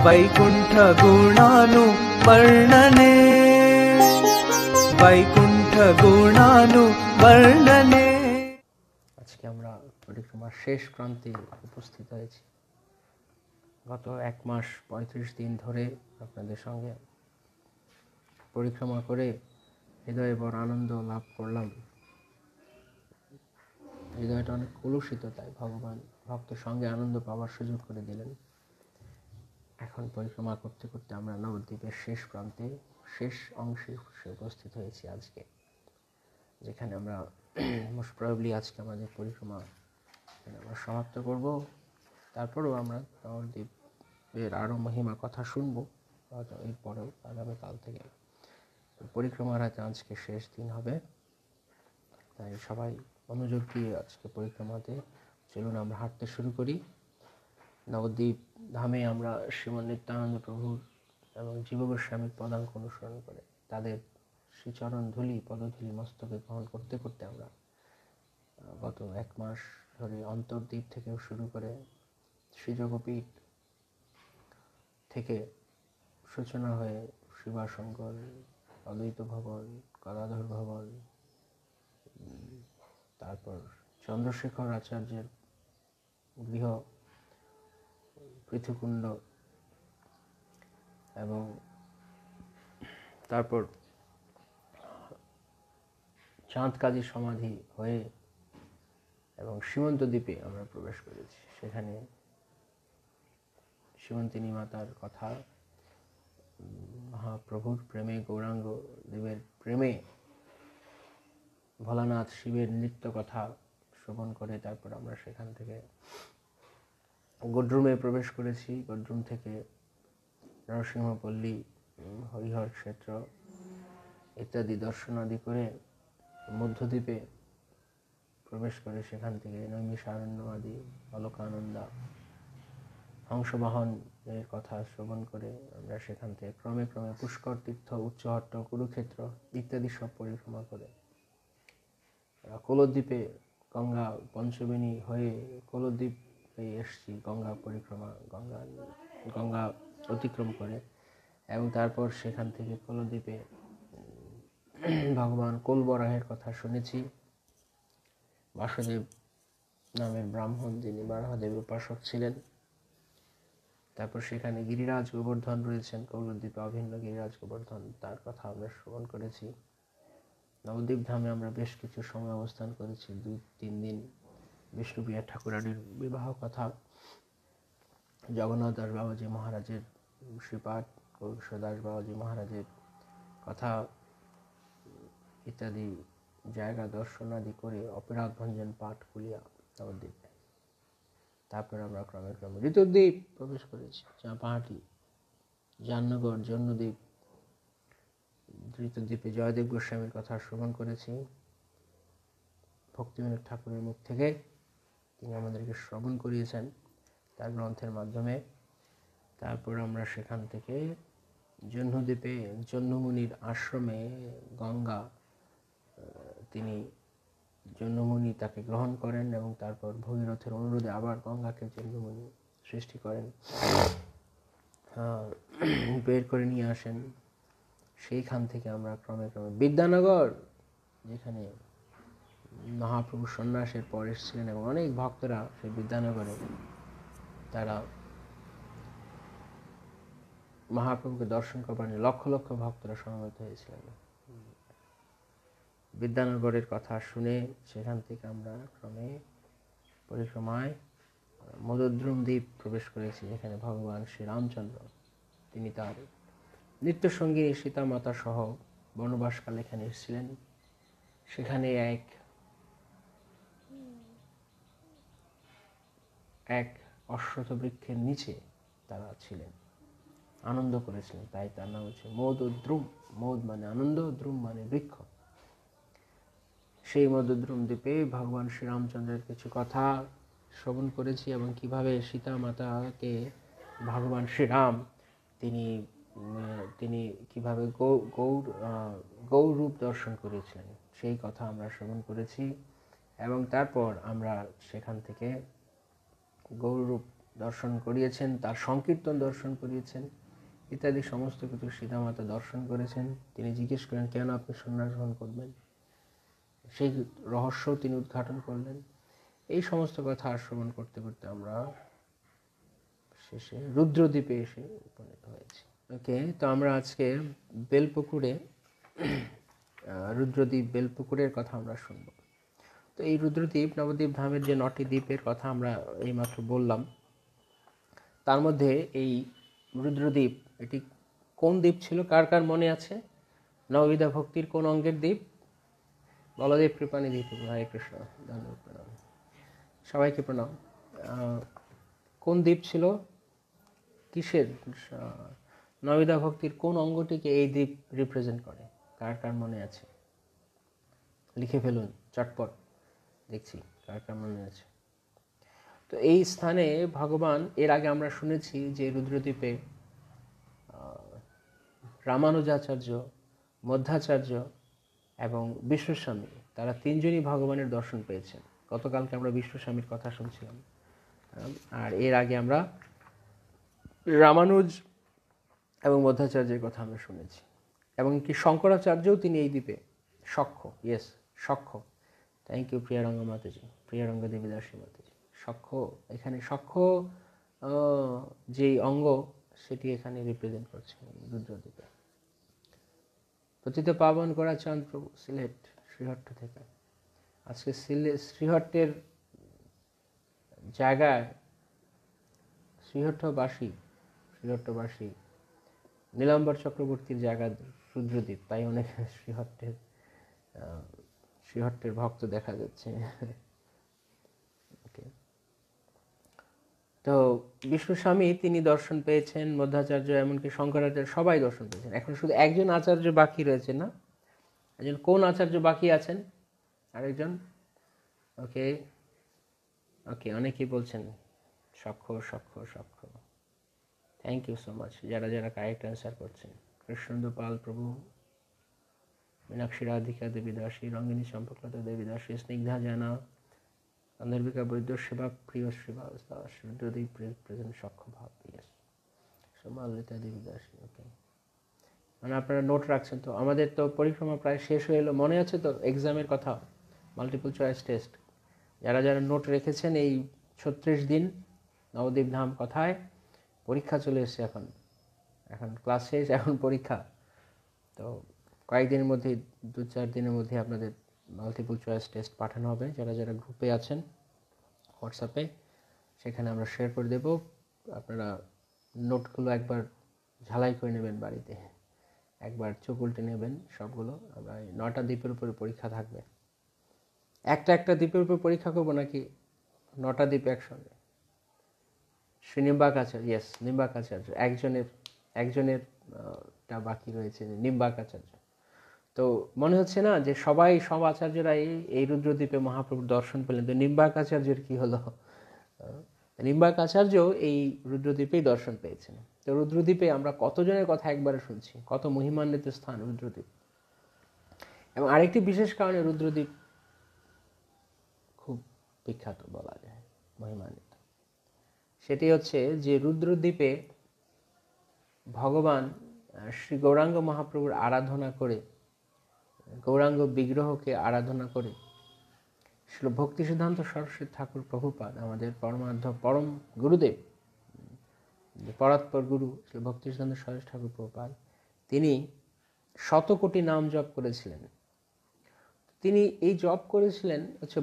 वैकुण्ठ गुणानु वर्णने वैकुण्ठ गुणानु वर्णने। আজকে আমরা পরিক্রমার শেষ প্রান্তে উপস্থিত হয়েছি। গত 1 মাস 35 দিন ধরে আপনাদের সঙ্গে পরিক্রমা করে হৃদয়ে বড় আনন্দ লাভ করলাম। হৃদয়টা অনেক কলুষিত, তাই ভগবান ভক্তের সঙ্গে আনন্দ পাওয়ার সুযোগ করে দিলেন। এখন পরিক্রমা করতে করতে আমরা নবদ্বীপের শেষ প্রান্তে শেষ অংশে উপস্থিত হয়েছি আজকে, যেখানে আমরা মোস্ট প্রবাবলি আজকে আমাদের পরিক্রমা আমরা সমাপ্ত করব। তারপরেও আমরা নবদ্বীপের আরও মহিমা কথা শুনবো এরপরেও আগামীকাল থেকে। পরিক্রমার হয়তো আজকে শেষ দিন হবে, তাই সবাই মনোযোগ দিয়ে আজকে পরিক্রমাতে চলুন আমরা হাঁটতে শুরু করি। নবদ্বীপ ধামে আমরা শ্রীমন নিত্যানন্দ প্রভুর এবং জীব গোস্বামীর পদাঙ্ক অনুসরণ করে তাদের শ্রীচরণ ধুলি পদধূলি মস্তকে গ্রহণ করতে করতে আমরা গত 1 মাস ধরে অন্তর্দ্বীপ থেকেও শুরু করে শ্রীযোগপীঠ থেকে সূচনা হয়ে শিবাশঙ্কর, অদ্বৈত ভবন, গদাধর ভবন, তারপর চন্দ্রশেখর আচার্যের গৃহ পৃথুকুণ্ড, এবং তারপর চাঁদ কাজী সমাধি হয়ে এবং সীমন্ত দ্বীপে আমরা প্রবেশ করেছি। সেখানে সীমন্তিনী মাতার কথা, মহাপ্রভুর প্রেমে, গৌরাঙ্গ দেবের প্রেমে, ভোলানাথ শিবের নৃত্য কথা শ্রবণ করে তারপর আমরা সেখান থেকে গডরুমে প্রবেশ করেছি। গডরুম থেকে নরসিংহপল্লী, হরিহর ক্ষেত্র ইত্যাদি দর্শনাদি করে মধ্যদ্বীপে প্রবেশ করে সেখান থেকে নৈমিষারণ্য আদি, অলকানন্দা, হংসবাহনের কথা শ্রবণ করে আমরা সেখান থেকে ক্রমে ক্রমে পুষ্কর তীর্থ, উচ্চহট্ট, কুরুক্ষেত্র ইত্যাদি সব পরিক্রমা করে কোলদ্বীপে গঙ্গা পঞ্চবেণী হয়ে কোলদ্বীপে এসছি গঙ্গা পরিক্রমা, গঙ্গা অতিক্রম করে। এবং তারপর সেখান থেকে কোলদ্বীপে ভগবান কোলবরাহের কথা শুনেছি। বাসুদেব নামের ব্রাহ্মণ যিনি বারাহদেবের উপাসক ছিলেন। তারপর সেখানে গিরিরাজ গোবর্ধন রয়েছেন, কৌলদ্বীপে অভিন্ন গিরিরাজ গোবর্ধন, তার কথা আমরা শ্রবণ করেছি। নবদ্বীপ ধামে আমরা বেশ কিছু সময় অবস্থান করেছি, 2-3 দিন। বিষ্ণুপ্রিয়া ঠাকুরানীর বিবাহ কথা, জগন্নাথ দাস বাবাজি মহারাজের শ্রীপাঠ, দাস বাবাজি মহারাজের কথা ইত্যাদি জায়গা দর্শনাদি করে অপরাধ ভঞ্জন পাঠ কুলিয়া নবদ্বীপে। তারপর আমরা ক্রমে ক্রমে ঋতুদ্বীপ প্রবেশ করেছি, চাঁপাহাটি, জামনগর, জন্মদ্বীপ। ঋতুদ্বীপে জয়দেব গোস্বামীর কথা শ্রবণ করেছি ভক্তিবিনোদ ঠাকুরের মুখ থেকে। তিনি আমাদেরকে শ্রবণ করিয়েছেন তার গ্রন্থের মাধ্যমে। তারপর আমরা সেখান থেকে জহ্নদ্বীপে জহ্নমুনির আশ্রমে গঙ্গা, তিনি জহ্নমুনি তাকে গ্রহণ করেন এবং তারপর ভগীরথের অনুরোধে আবার গঙ্গাকে জহ্নমুনি সৃষ্টি করেন, বের করে নিয়ে আসেন। সেইখান থেকে আমরা ক্রমে ক্রমে বিদ্যানগর, যেখানে মহাপ্রভু সন্ন্যাসের পর এসেছিলেন এবং অনেক ভক্তরা সেই বিদ্যানগরে তারা মহাপ্রভুকে দর্শন করবার জন্য লক্ষ লক্ষ ভক্তরা সমবেত হয়েছিলেন। বিদ্যানগরের কথা শুনে সেখান থেকে আমরা ক্রমে পরিক্রমায় মদদ্রুম দ্বীপ প্রবেশ করেছি, যেখানে ভগবান শ্রীরামচন্দ্র তিনি তার নিত্যসঙ্গিনী সীতা মাতা সহ বনবাসকালে এখানে এসেছিলেন। সেখানে এক অশ্বত্থ বৃক্ষের নিচে তারা ছিলেন, আনন্দ করেছিলেন, তাই তার নাম হচ্ছে মদদ্রুম। মদ মানে আনন্দ, দ্রুম মানে বৃক্ষ। সেই মদদ্রুম দ্বীপে ভগবান শ্রীরামচন্দ্রের কিছু কথা শ্রবণ করেছি এবং কিভাবে সীতা মাতাকে ভগবান শ্রীরাম তিনি কিভাবে গৌর রূপ দর্শন করেছিলেন সেই কথা আমরা শ্রবণ করেছি। এবং তারপর আমরা সেখান থেকে গৌররূপ দর্শন করিয়েছেন, তার সংকীর্তন দর্শন করিয়েছেন, ইত্যাদি সমস্ত কিছু সীতামাতা দর্শন করেছেন। তিনি জিজ্ঞেস করেন কেন আপনি সন্ন্যাস গ্রহণ করবেন, সেই রহস্য তিনি উদ্ঘাটন করলেন। এই সমস্ত কথা শ্রবণ করতে করতে আমরা শেষে রুদ্রদ্বীপে এসে উপনীত হয়েছি। ওকে, তো আমরা আজকে বেলপুকুরে রুদ্রদ্বীপ বেলপুকুরের কথা আমরা শুনব। তো এই রুদ্রদ্বীপ নবদ্বীপ ধামের যে 9টি দ্বীপের কথা আমরা এইমাত্র বললাম, তার মধ্যে এই রুদ্রদ্বীপ এটি কোন দ্বীপ ছিল কার কার মনে আছে? নববিধা ভক্তির কোন অঙ্গের দ্বীপ? বলদেব কৃপানি দ্বীপ। হরে কৃষ্ণ, ধন্যবাদ, প্রণাম সবাইকে, প্রণাম। কোন দ্বীপ ছিল, কিসের, নববিধা ভক্তির কোন অঙ্গটিকে এই দ্বীপ রিপ্রেজেন্ট করে? কার কার মনে আছে? লিখে ফেলুন চটপট, দেখছি কার কার মনে আছে। তো এই স্থানে ভগবান, এর আগে আমরা শুনেছি যে রুদ্রদ্বীপে রামানুজাচার্য, মধ্যাচার্য এবং বিশ্বস্বামী, তারা তিনজনই ভগবানের দর্শন পেয়েছেন। গতকালকে আমরা বিশ্বস্বামীর কথা শুনছিলাম, আর এর আগে আমরা রামানুজ এবং মধ্যাচার্যের কথা আমরা শুনেছি। এবং কি শঙ্করাচার্যও তিনি এই দ্বীপে সখ্য, ইয়েস সখ্য, থ্যাংক ইউ প্রিয়ারঙ্গ মাতাজি, প্রিয়ারঙ্গ দেবীদাসী মাতাজি। সখ্য, এখানে সখ্য যেই অঙ্গ সেটি এখানে রিপ্রেজেন্ট করছে রুদ্রদ্বীপে। পতিত পাবন করা চাঁদ প্রভু, সিলেট শ্রীহট্ট থেকে। আজকে শ্রীহট্টের জায়গায় শ্রীহট্টবাসী নীলাম্বর চক্রবর্তীর জায়গা রুদ্রদ্বীপ, তাই অনেক শ্রীহট্টের ভক্ত দেখা যাচ্ছে। তো বিশ্বস্বামী তিনি দর্শন পেয়েছেন, মধ্যাচার্য এমনকি শঙ্করাচার্য সবাই দর্শন পেয়েছেন। এখন শুধু একজন আচার্য বাকি রয়েছে, না? একজন কোন আচার্য বাকি আছেন? আরেকজন? ওকে ওকে, অনেকেই বলছেন সখ্য। থ্যাংক ইউ সো মাচ যারা যারা কারেক্ট অ্যান্সার করছেন। কৃষ্ণেন্দু পাল প্রভু, মীনাক্ষী রাধিকা দেবীদাসী, রঙ্গিনী চম্পকলতা দেবীদাসী, স্নিগ্ধা জানা, অন্ধর্বিকা বৈদ্য, সেবা প্রিয় শ্রীবাস দাস, রুদ্রদ্বীপ প্রেজেন্ট সখ্য ভাব, ইয়েস, সোমালিতা দেবীদাসী। ওকে, মানে আপনারা নোট রাখছেন তো? আমাদের তো পরিক্রমা প্রায় শেষ হয়ে এলো, মনে আছে তো এক্সামের কথা, মাল্টিপল চয়েস টেস্ট? যারা যারা নোট রেখেছেন, এই 36 দিন নবদ্বীপ ধাম কথায় পরীক্ষা চলে এসছে। এখন ক্লাস শেষ, এখন পরীক্ষা। তো কয়েকদিনের মধ্যে, 2-4 দিনের মধ্যে আপনাদের মাল্টিপল চয়েস টেস্ট পাঠানো হবে। যারা যারা গ্রুপে আছেন হোয়াটসঅ্যাপে, সেখানে আমরা শেয়ার করে দেব। আপনারা নোটগুলো একবার ঝালাই করে নেবেন বাড়িতে, একবার চোখ উল্টে নেবেন সবগুলো। আমরা 9টা দ্বীপের উপরে পরীক্ষা থাকবে। একটা দ্বীপের উপর পরীক্ষা করবো নাকি 9টা দ্বীপ একসঙ্গে? শ্রীনিম্বাক আচার্য, ইয়েস, নিম্বাক আচার্য একজনের টা বাকি রয়েছে, নিম্বাক আচার্য। তো মনে হচ্ছে না যে সব আচার্যরা এই রুদ্রদ্বীপে মহাপ্রভুর দর্শন পেলেন, তো নিম্বাক আচার্যের কি হলো? নিম্বাক আচার্য এই রুদ্রদ্বীপেই দর্শন পেয়েছেন। তো রুদ্রদ্বীপে আমরা কতজনের কথা একবারে শুনছি, কত মহিমান্বিত স্থান রুদ্রদ্বীপ। এবং আরেকটি বিশেষ কারণে রুদ্রদ্বীপ খুব বিখ্যাত বলা যায়, মহিমান্বিত, সেটি হচ্ছে যে রুদ্রদ্বীপে ভগবান শ্রী গৌরাঙ্গ মহাপ্রভুর আরাধনা করে, গৌরাঙ্গ বিগ্রহকে আরাধনা করে শ্রী ভক্তি সিদ্ধান্ত সরস্বতী ঠাকুর প্রভুপাদ, আমাদের পরম গুরুদেব, পরাৎপর গুরু শ্রী ভক্তি সিদ্ধান্ত সরস্বতী ঠাকুর প্রভুপাদ, তিনি 100 কোটি নাম জপ করেছিলেন। তিনি এই জপ করেছিলেন হচ্ছে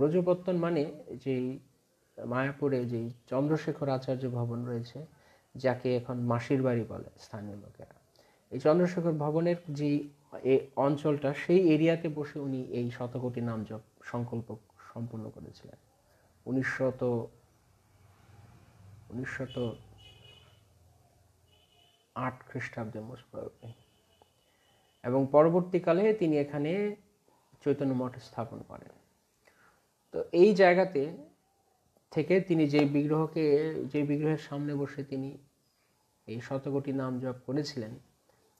ব্রজপত্তন মানে যেই মায়াপুরে যেই চন্দ্রশেখর আচার্য ভবন রয়েছে, যাকে এখন মাসির বাড়ি বলে স্থানীয় লোকেরা, এই চন্দ্রশেখর ভবনের যে অঞ্চলটা, সেই এরিয়াতে বসে উনি এই 100 কোটি নাম জপ সংকল্প সম্পূর্ণ করেছিলেন 1908 খ্রিস্টাব্দে মোস্ট প্রবাবলি। এবং পরবর্তীকালে তিনি এখানে চৈতন্য মঠ স্থাপন করেন। তো এই জায়গাতে থেকে তিনি যে বিগ্রহের সামনে বসে তিনি এই 100 কোটি নাম জপ করেছিলেন,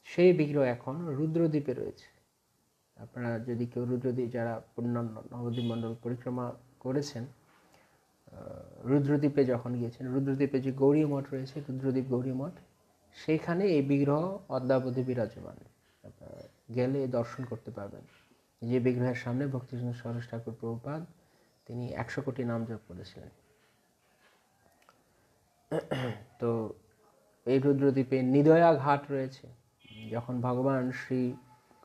সেই বিগ্রহ এখন রুদ্রদ্বীপে রয়েছে। আপনারা যদি কেউ রুদ্রদ্বীপ, যারা নবদ্বীপ মণ্ডল পরিক্রমা করেছেন, রুদ্রদ্বীপে যখন গিয়েছেন, রুদ্রদ্বীপে যে গৌরী মঠ রয়েছে, রুদ্রদ্বীপ গৌরী মঠ, সেইখানে এই বিগ্রহ অদ্যাবধি বিরাজমান। আপনারা গেলে দর্শন করতে পারবেন। যে বিগ্রহের সামনে ভক্তিবিনোদ সরোজ ঠাকুর প্রভুপাদ তিনি 100 কোটি নাম জপ করেছিলেন। তো এই রুদ্রদ্বীপে নিদয়া ঘাট রয়েছে। যখন ভগবান শ্রী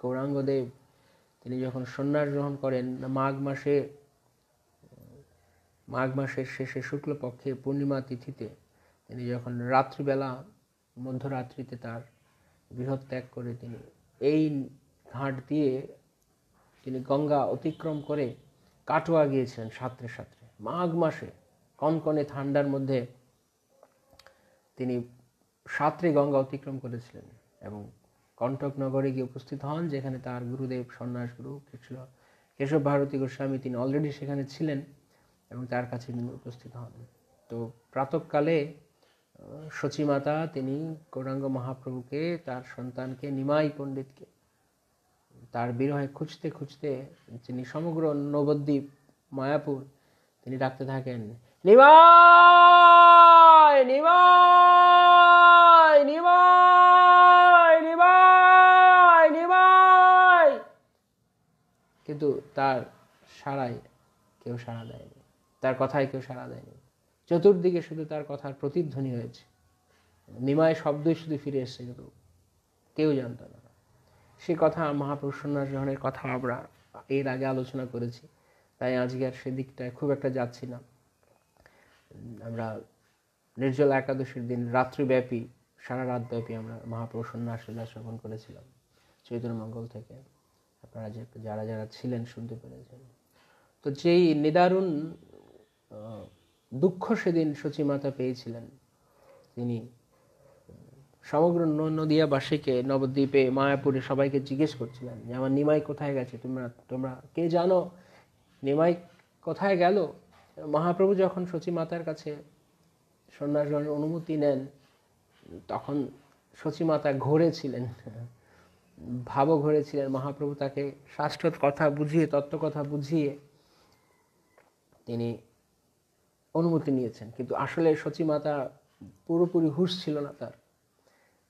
গৌরাঙ্গদেব তিনি যখন সন্ন্যাস গ্রহণ করেন মাঘ মাসের শেষে শুক্লপক্ষে পূর্ণিমা তিথিতে, তিনি যখন রাত্রিবেলা মধ্যরাত্রিতে তার গৃহ ত্যাগ করে তিনি এই ঘাট দিয়ে তিনি গঙ্গা অতিক্রম করে কাটোয়া গিয়েছিলেন সাঁতরে সাঁতরে। মাঘ মাসে কনকনে ঠান্ডার মধ্যে তিনি সাঁতরে গঙ্গা অতিক্রম করেছিলেন এবং কণ্টক নগরে গিয়ে উপস্থিত হন, যেখানে তার গুরুদেব সন্ন্যাস গুরু কেশব ভারতী গোস্বামী তিনি অলরেডি সেখানে ছিলেন এবং তার কাছে তিনি উপস্থিত হন। তো প্রাতঃকালে সচিমাতা তিনি গৌরাঙ্গ মহাপ্রভুকে, তার সন্তানকে নিমাই পণ্ডিতকে তার বিরহে খুঁজতে খুঁজতে তিনি সমগ্র নবদ্বীপ মায়াপুর তিনি ডাকতে থাকেন, নিমাই নিমাই নিমাই নিমাই নিমাই, কিন্তু তার সাড়ায় কেউ সাড়া দেয়নি, তার কথায় কেউ সাড়া দেয়নি। চতুর্দিকে শুধু তার কথার প্রতিধ্বনি হয়েছে, নিমাই শব্দই শুধু ফিরে এসেছে, কিন্তু কেউ জানত না। সে কথা মহাপ্রভু সন্ন্যাস গ্রহণের কথা আমরা এর আগে আলোচনা করেছি, তাই আজকে আর সেদিকটায় খুব একটা যাচ্ছি না। আমরা নির্জলা একাদশীর দিন রাত্রিব্যাপী, সারা রাতব্যাপী আমরা মহাপ্রভু সন্ন্যাস লীলা শ্রবণ করেছিলাম চৈতন্য মঙ্গল থেকে। আপনারা যারা যারা ছিলেন শুনতে পেরেছেন। তো যেই নিদারুণ দুঃখ সেদিন সচিমাতা পেয়েছিলেন, তিনি সমগ্র নদিয়াবাসীকে, নবদ্বীপে মায়াপুরে সবাইকে জিজ্ঞেস করছিলেন যে আমার নিমাই কোথায় গেছে, তোমরা কে জানো নিমাই কোথায় গেল? মহাপ্রভু যখন সচিমাতার কাছে সন্ন্যাস গ্রহণের অনুমতি নেন, তখন সচিমাতা ঘোরেছিলেন, ভাবও ঘোরেছিলেন। মহাপ্রভু তাকে শাস্ত্র কথা বুঝিয়ে, তত্ত্বকথা বুঝিয়ে তিনি অনুমতি নিয়েছেন, কিন্তু আসলে সচিমাতা পুরোপুরি হুঁশ ছিল না তার।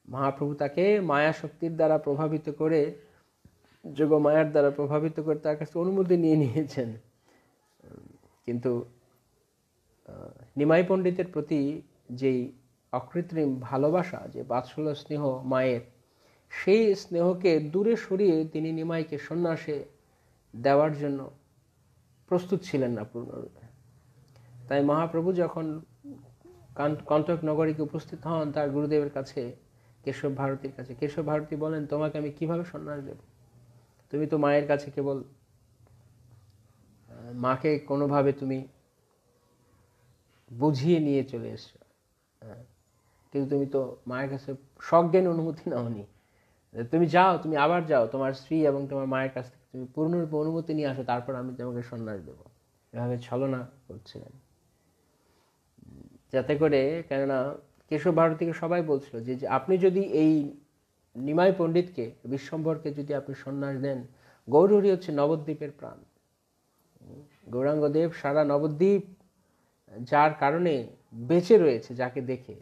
মহাপ্রভু তাকে মায়া শক্তির দ্বারা প্রভাবিত করে, যোগ মায়ার দ্বারা প্রভাবিত করে তার কাছে অনুমতি নিয়ে নিয়েছেন। কিন্তু নিমাই পণ্ডিতের প্রতি যেই অকৃত্রিম ভালোবাসা, যে বাৎসল্য স্নেহ মায়ের, সেই স্নেহকে দূরে সরিয়ে তিনি নিমাইকে সন্ন্যাসে দেওয়ার জন্য প্রস্তুত ছিলেন না পূর্ণরূপে। তাই মহাপ্রভু যখন কণ্টক নগরীকে উপস্থিত হন তার গুরুদেবের কাছে, কেশব ভারতীর কাছে, কেশব ভারতী বলেন, তোমাকে আমি কিভাবে সন্ন্যাস দেব? তুমি তো মায়ের কাছে কেবল মাকে কোনোভাবে তুমি বুঝিয়ে নিয়ে চলে এসছো, কিন্তু তুমি তো মায়ের কাছে সজ্ঞান অনুমতি নাওনি। তুমি যাও, তুমি আবার যাও তোমার স্ত্রী এবং তোমার মায়ের কাছ থেকে তুমি পূর্ণরূপে অনুমতি নিয়ে আসো, তারপর আমি তোমাকে সন্ন্যাস দেবো। এভাবে ছলনা করছিলেন, যাতে করে, কেননা কেশব ভারতীকে সবাই বলছিল যে আপনি যদি এই নিমাই পণ্ডিতকে, বিশ্বম্ভরকে যদি আপনি সন্ন্যাস দেন, গৌরহরি হচ্ছে নবদ্বীপের প্রাণ। গৌরাঙ্গদেব সারা নবদ্বীপ যার কারণে বেঁচে রয়েছে, যাকে দেখে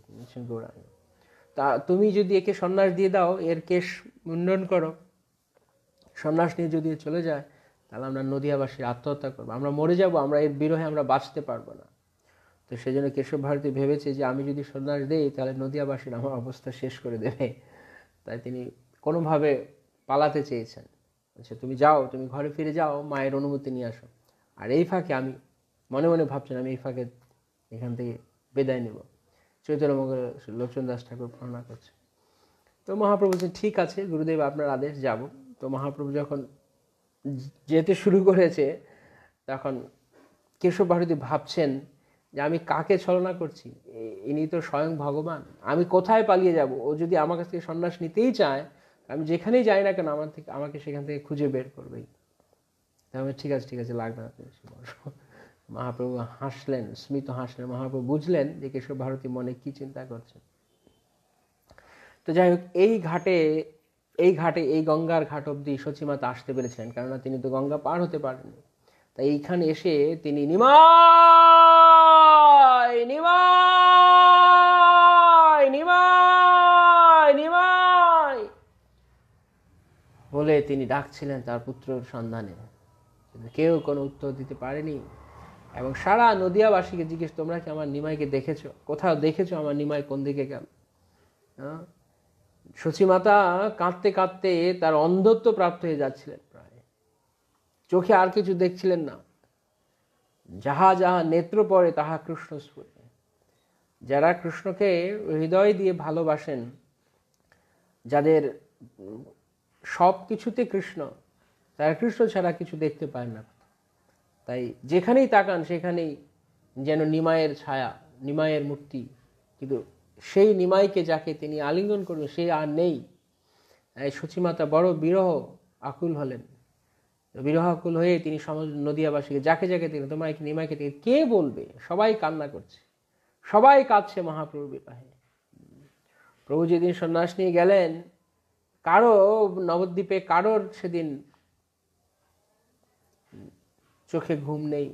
গৌরাঙ্গ, তা তুমি যদি একে সন্ন্যাস দিয়ে দাও, এর কেশ মুন্ডন করো, সন্ন্যাস নিয়ে যদি চলে যায়, তাহলে আমরা নদিয়াবাসীর আত্মহত্যা করবো, আমরা মরে যাব, আমরা এর বিরহে আমরা বাঁচতে পারবো না। তো সেই জন্য কেশব ভারতী ভেবেছে যে আমি যদি সন্ন্যাস দেই তাহলে নদিয়াবাসীর আমার অবস্থা শেষ করে দেবে। তাই তিনি কোনোভাবে পালাতে চেয়েছেন। আচ্ছা তুমি যাও, তুমি ঘরে ফিরে যাও, মায়ের অনুমতি নিয়ে আসো, আর এই ফাঁকে আমি মনে মনে ভাবছেন আমি এই ফাঁকে এখান থেকে বিদায় নেব। চৈতন্য মঙ্গল লোকচন দাস ঠাকুর বর্ণনা করছে। তো মহাপ্রভু বলছেন ঠিক আছে গুরুদেব, আপনার আদেশ, যাব। তো মহাপ্রভু যখন যেতে শুরু করেছে, তখন কেশব ভারতী ভাবছেন যে আমি কাকে ছলনা করছি, ইনি তো স্বয়ং ভগবান, আমি কোথায় পালিয়ে যাব? ও যদি আমার কাছ থেকে সন্ন্যাস নিতেই চায়, আমি যেখানেই যাই না কেন আমাকে সেখান থেকে খুঁজে বের করবেই। তাহলে ঠিক আছে লাগবে না। মহাপ্রভু হাসলেন, স্মিত হাসলেন। মহাপ্রভু বুঝলেন যে কেশব ভারতী মনে কি চিন্তা করছেন। তো যাই হোক, এই ঘাটে এই গঙ্গার ঘাট অবধি সচিমাতা আসতে পেরেছিলেন, কেননা তিনি তো গঙ্গা পার হতে পারেননি। তাই এইখানে এসে তিনি নিমাই নিমাই নিমাই নিমাই বলে তিনি ডাকছিলেন তার পুত্রের সন্ধানে, কিন্তু কেউ কোনো উত্তর দিতে পারেনি। এবং সারা নদিয়াবাসীকে জিজ্ঞেস, তোমরা কি আমার নিমাইকে দেখেছো? কোথাও দেখেছো আমার নিমাই কোন দিকে গেল? সচিমাতা কাঁদতে কাঁদতে তার অন্ধত্ব প্রাপ্ত হয়ে যাচ্ছিলেন, প্রায় চোখে আর কিছু দেখছিলেন না। যাহা যাহা নেত্র পড়ে তাহা কৃষ্ণ স্ফুরে। যারা কৃষ্ণকে হৃদয় দিয়ে ভালোবাসেন, যাদের সব কিছুতে কৃষ্ণ, তারা কৃষ্ণ ছাড়া কিছু দেখতে পায় না। তাই যেখানেই তাকান সেখানেই যেন নিমাইয়ের ছায়া, নিমাইয়ের মূর্তি। কিন্তু সেই নিমাইকে যাকে তিনি আলিঙ্গন করবেন সে আর নেই। সচিমাতা বড় বিরহ আকুল হলেন। বিরহ আকুল হয়ে তিনি নদিয়াবাসীকে যাকে যাকে তিনি, তোমার নিমাইকে তিনি কে বলবে? সবাই কান্না করছে, সবাই কাঁদছে মহাপ্রভুর বিবাহে। প্রভু যেদিন সন্ন্যাস নিয়ে গেলেন, কারো নবদ্বীপে কারোর সেদিন চোখে ঘুম নেই,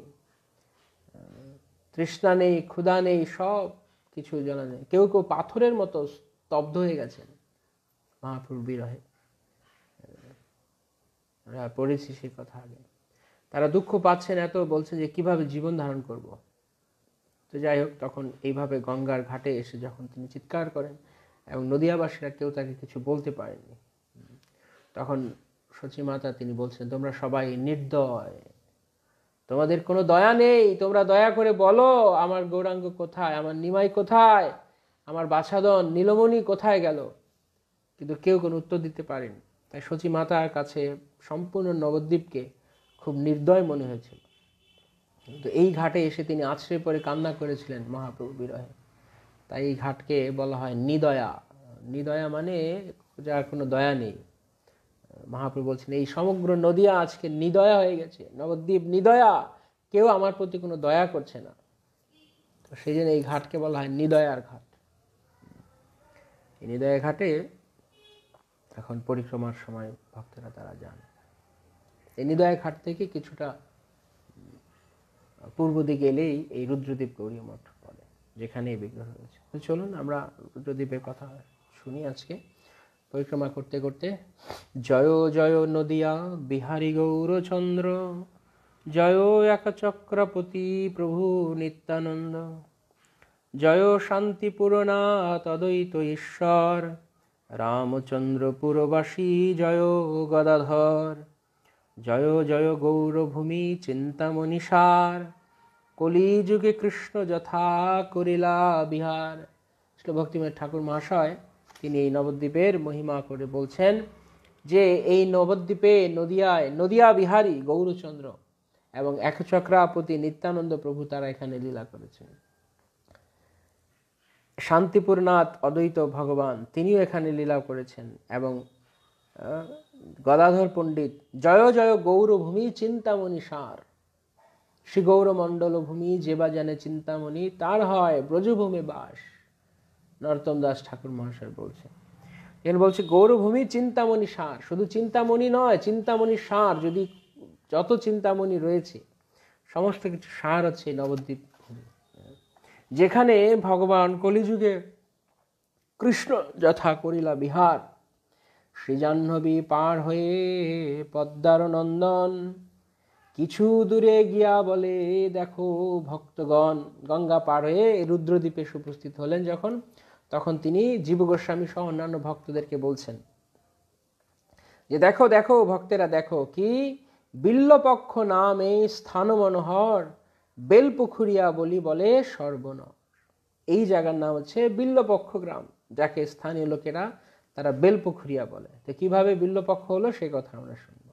তৃষ্ণা নেই, ক্ষুধা নেই, সব কিছু জানা নেই। কেউ কেউ পাথরের মতো স্তব্ধ হয়ে গেছেন মহাপ্রভুর বিরহে। পড়েছি সেই কথা আগে। তারা দুঃখ পাচ্ছেন এত, বলছেন যে কিভাবে জীবন ধারণ করব। তো যাই হোক, তখন এইভাবে গঙ্গার ঘাটে এসে যখন তিনি চিৎকার করেন এবং নদিয়াবাসীরা কেউ তাকে কিছু বলতে পারেনি, তখন সচিমাতা তিনি বলছেন, তোমরা সবাই নির্দয়, তোমাদের কোনো দয়া নেই, তোমরা দয়া করে বলো আমার গৌরাঙ্গ কোথায়, আমার নিমাই কোথায়, আমার বাছাদন নীলমণি কোথায় গেল? কিন্তু কেউ কোনো উত্তর দিতে পারেনি। তাই সচিমাতার কাছে সম্পূর্ণ নবদ্বীপকে খুব নির্দয় মনে হয়েছিল। কিন্তু এই ঘাটে এসে তিনি আছড়ে পড়ে কান্না করেছিলেন মহাপ্রভু বিরহে। তাই এই ঘাটকে বলা হয় নিদয়া। নিদয়া মানে যার কোনো দয়া নেই। মহাপ্রভু বলছেন এই সমগ্র নদিয়া আজকে নিদয়া হয়ে গেছে, নবদ্বীপ নিদয়া, কেউ আমার প্রতি কোনো দয়া করছে না। তো সেই জন্য এই ঘাটকে বলা হয় নিদয়ার ঘাট। এই নিদয়া ঘাটে এখন পরিক্রমার সময় ভক্তরা তারা যান। এই নিদয়া ঘাট থেকে কিছুটা পূর্ব দিকে এলেই এই রুদ্রদ্বীপ গৌরী মঠ বলে, যেখানে এই বিগ্রহ রয়েছে। তো চলুন আমরা রুদ্রদ্বীপের কথা শুনি আজকে পরিক্রমা করতে করতে। জয় জয় নদিয়া বিহারী গৌরচন্দ্র, জয় এক চক্রপতি প্রভু নিত্যানন্দ, জয় শান্তিপুরনাথ অদ্বৈত ঈশ্বর, রামচন্দ্র পুরবাসী জয় গদাধর, জয় জয় গৌরভূমি চিন্তামণি সার, কলিযুগে কৃষ্ণ যথা করিলা বিহার। শ্রী ভক্তিময় ঠাকুর মহাশয় তিনি এই নবদ্বীপের মহিমা করে বলছেন যে এই নবদ্বীপে নদিয়া বিহারী গৌরচন্দ্র এবং একচক্রাপতি নিত্যানন্দ প্রভু তারা এখানে লীলা করেছেন। শান্তিপুরনাথ অদ্বৈত ভগবান তিনিও এখানে লীলা করেছেন। এবং গদাধর পণ্ডিত জয় জয় গৌরভূমি চিন্তামণি সার, শ্রী গৌরমণ্ডল ভূমি যেবা জানে চিন্তামণি, তার হয় ব্রজভূমে বাস। নরোত্তম দাস ঠাকুর মহাশয় বলছেন, এখানে বলছে গৌরভূমি চিন্তামণি সার, শুধু চিন্তামণি নয়, চিন্তামণি সার, যদি যত চিন্তামণি রয়েছে সমস্ত কিছু সার আছে নবদ্বীপ ভূমি, যেখানে ভগবান কলিযুগে কৃষ্ণ যথা করিলা বিহার। শ্রী জাহ্নবী পার হয়ে পদ্মার নন্দন, কিছু দূরে গিয়া বলে দেখো ভক্তগণ। গঙ্গা পার হয়ে রুদ্রদ্বীপে উপস্থিত হলেন যখন, তখন তিনি জীব গোস্বামী সহ অন্যান্য ভক্তদেরকে বলছেন যে দেখো দেখো ভক্তেরা দেখো, কি বিল্লপক্ষ নামে স্থান মনোহর, বেলপুখুরিয়া বলি বলে সর্বনর। এই জায়গার নাম হচ্ছে বিল্লপক্ষ গ্রাম, যাকে স্থানীয় লোকেরা তারা বেলপুখুরিয়া বলে। তো কিভাবে বিল্লপক্ষ হলো সে কথা আমরা শুনব।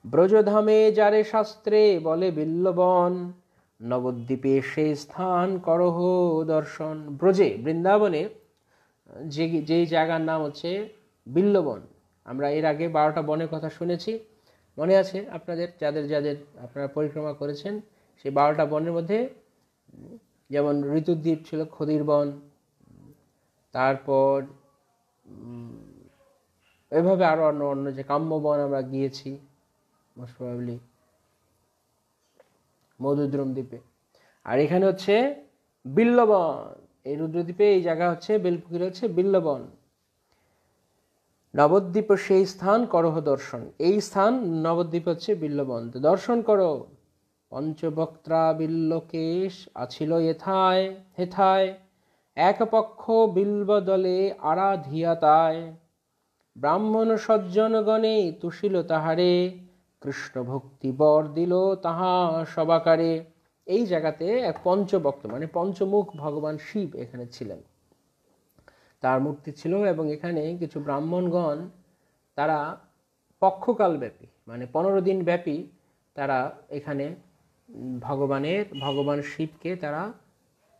ব্রজধামে যারে শাস্ত্রে বলে বিল্লবন, নবদ্বীপে সে স্থান করহ দর্শন। ব্রজে বৃন্দাবনে যেই জায়গার নাম হচ্ছে বিল্লবন। আমরা এর আগে 12টা বনের কথা শুনেছি, মনে আছে আপনাদের? যাদের যাদের আপনারা পরিক্রমা করেছেন, সেই 12টা বনের মধ্যে যেমন ঋতুদ্বীপ ছিল, খদির বন, তারপর এভাবে আরো অন্য অন্য যে কাম্যবন আমরা গিয়েছি মোস্ট প্রবাবলি, মধুদ্রম দ্বীপে। আর এখানে হচ্ছে বিল্লবন, এই রুদ্রদ্বীপে এই জায়গা হচ্ছে বেলপুকুর হচ্ছে বিল্লবন। নবদ্বীপ সেই স্থান করহ দর্শন, এই স্থান নবদ্বীপ হচ্ছে বিল্লবন, দর্শন করো। পঞ্চবক্ত্রা বিল্লকেশ আছিল এথায় হেথায়, এক পক্ষ বিল্ব দলে আরাধিয়া তায়, ব্রাহ্মণ সজ্জনগণে তুষিল তাহারে, কৃষ্ণ ভক্তি বর দিল তাহা সবাকারে। এই জায়গাতে এক পঞ্চবক্ত মানে পঞ্চমুখ ভগবান শিব এখানে ছিলেন, তার মূর্তি ছিল। এবং এখানে কিছু ব্রাহ্মণগণ তারা পক্ষকালব্যাপী মানে 15 দিন ব্যাপী তারা এখানে ভগবান শিবকে তারা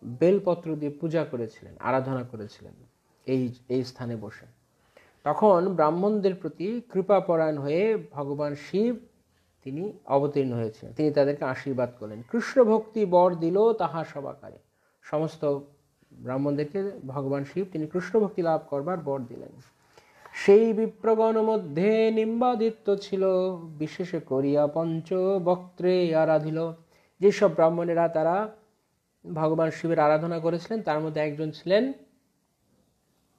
বেলপত্র দিয়ে পূজা করেছিলেন, আরাধনা করেছিলেন এই স্থানে বসে। তখন ব্রাহ্মণদের প্রতি কৃপাপরায়ণ হয়ে ভগবান শিব তিনি অবতীর্ণ হয়েছিলেন, তিনি তাদেরকে আশীর্বাদ করলেন। কৃষ্ণ ভক্তি বর দিল তাহা সবাকারে, সমস্ত ব্রাহ্মণদেরকে ভগবান শিব তিনি কৃষ্ণ ভক্তি লাভ করবার বর দিলেন। সেই বিপ্রগণ মধ্যে নিম্বাদিত্য ছিল, বিশেষে করিয়া পঞ্চবক্ত্রে আরাধিল। যেসব ব্রাহ্মণেরা তারা ভগবান শিবের আরাধনা করেছিলেন তার মধ্যে একজন ছিলেন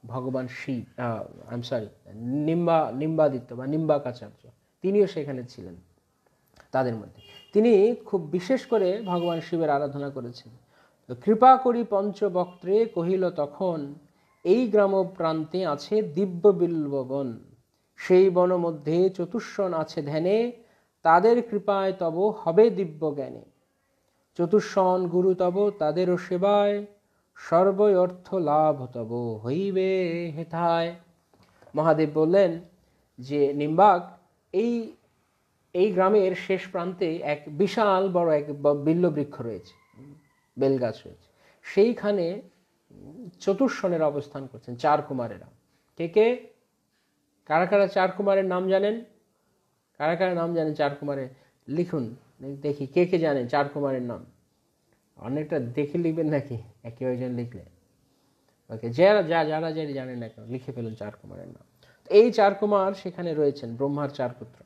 ভগবান শিব, নিম্বাদিত্য বা নিম্বাকাচার্য, তিনিও সেখানে ছিলেন তাদের মধ্যে। তিনি খুব বিশেষ করে ভগবান শিবের আরাধনা করেছেন। কৃপা করি পঞ্চবক্ত্রে কহিল তখন, এই গ্রাম প্রান্তে আছে দিব্য বিল্ববন, সেই বন মধ্যে চতুষ্ষণ আছে ধ্যানে, তাদের কৃপায় তব হবে দিব্য জ্ঞানে। চতুষ্ষণ গুরু তব তাদেরও সেবায়, সর্বই অর্থ লাভ তব হইবে হেথায়। মহাদেব বললেন যে নিম্বাক এই গ্রামের শেষ প্রান্তে এক বিশাল বড় এক বিল্ল বৃক্ষ রয়েছে, বেলগাছ রয়েছে, সেইখানে চতুষ্ষণের অবস্থান করছেন 4 কুমারেরা। কে কারা কারা 4 কুমারের নাম জানেন? কারা কারা নাম জানেন 4 কুমারের? লিখুন দেখি কে জানেন 4 কুমারের নাম। অনেকটা দেখে লিখবেন নাকি একে একজন লিখলে? ওকে, যারা জানেন না কেন লিখে ফেলুন 4 কুমারের নাম। এই 4 কুমার সেখানে রয়েছেন, ব্রহ্মার 4 পুত্র।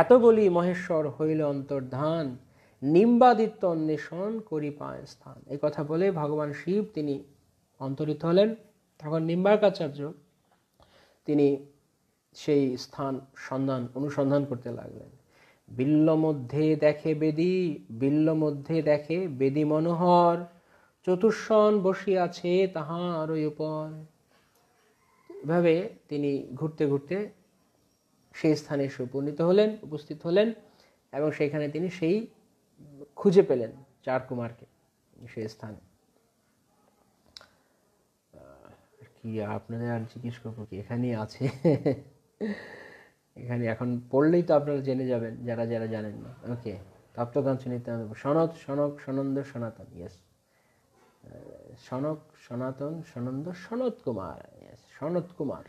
এত বলি মহেশ্বর হইল অন্তর্ধান, নিম্বাদিত্য অন্বেষণ করি পায় স্থান। এই কথা বলে ভগবান শিব তিনি অন্তরিত হলেন। তখন নিম্বার্কাচার্য তিনি সেই স্থান অনুসন্ধান করতে লাগলেন। বিল্ল মধ্যে দেখে বেদী মনোহর, চতুষ্ষণ বসিয়াছে তাহার উপর। এভাবে তিনি ঘুরতে ঘুরতে সেই স্থানে এসে উপস্থিত হলেন এবং সেখানে তিনি সেই খুঁজে পেলেন 4 কুমারকে সেই স্থানে। কি আপনাদের আর জিজ্ঞেস করবো কি, এখানেই আছে। এখানে এখন পড়লেই তো আপনারা জেনে যাবেন যারা জানেন না। ওকে, তপ্তকাঞ্চ নিত্যানন্দ, সনন্দ সনাতন, ইয়েস, সনন্দ সনত কুমার, ইয়েস, সনত কুমার।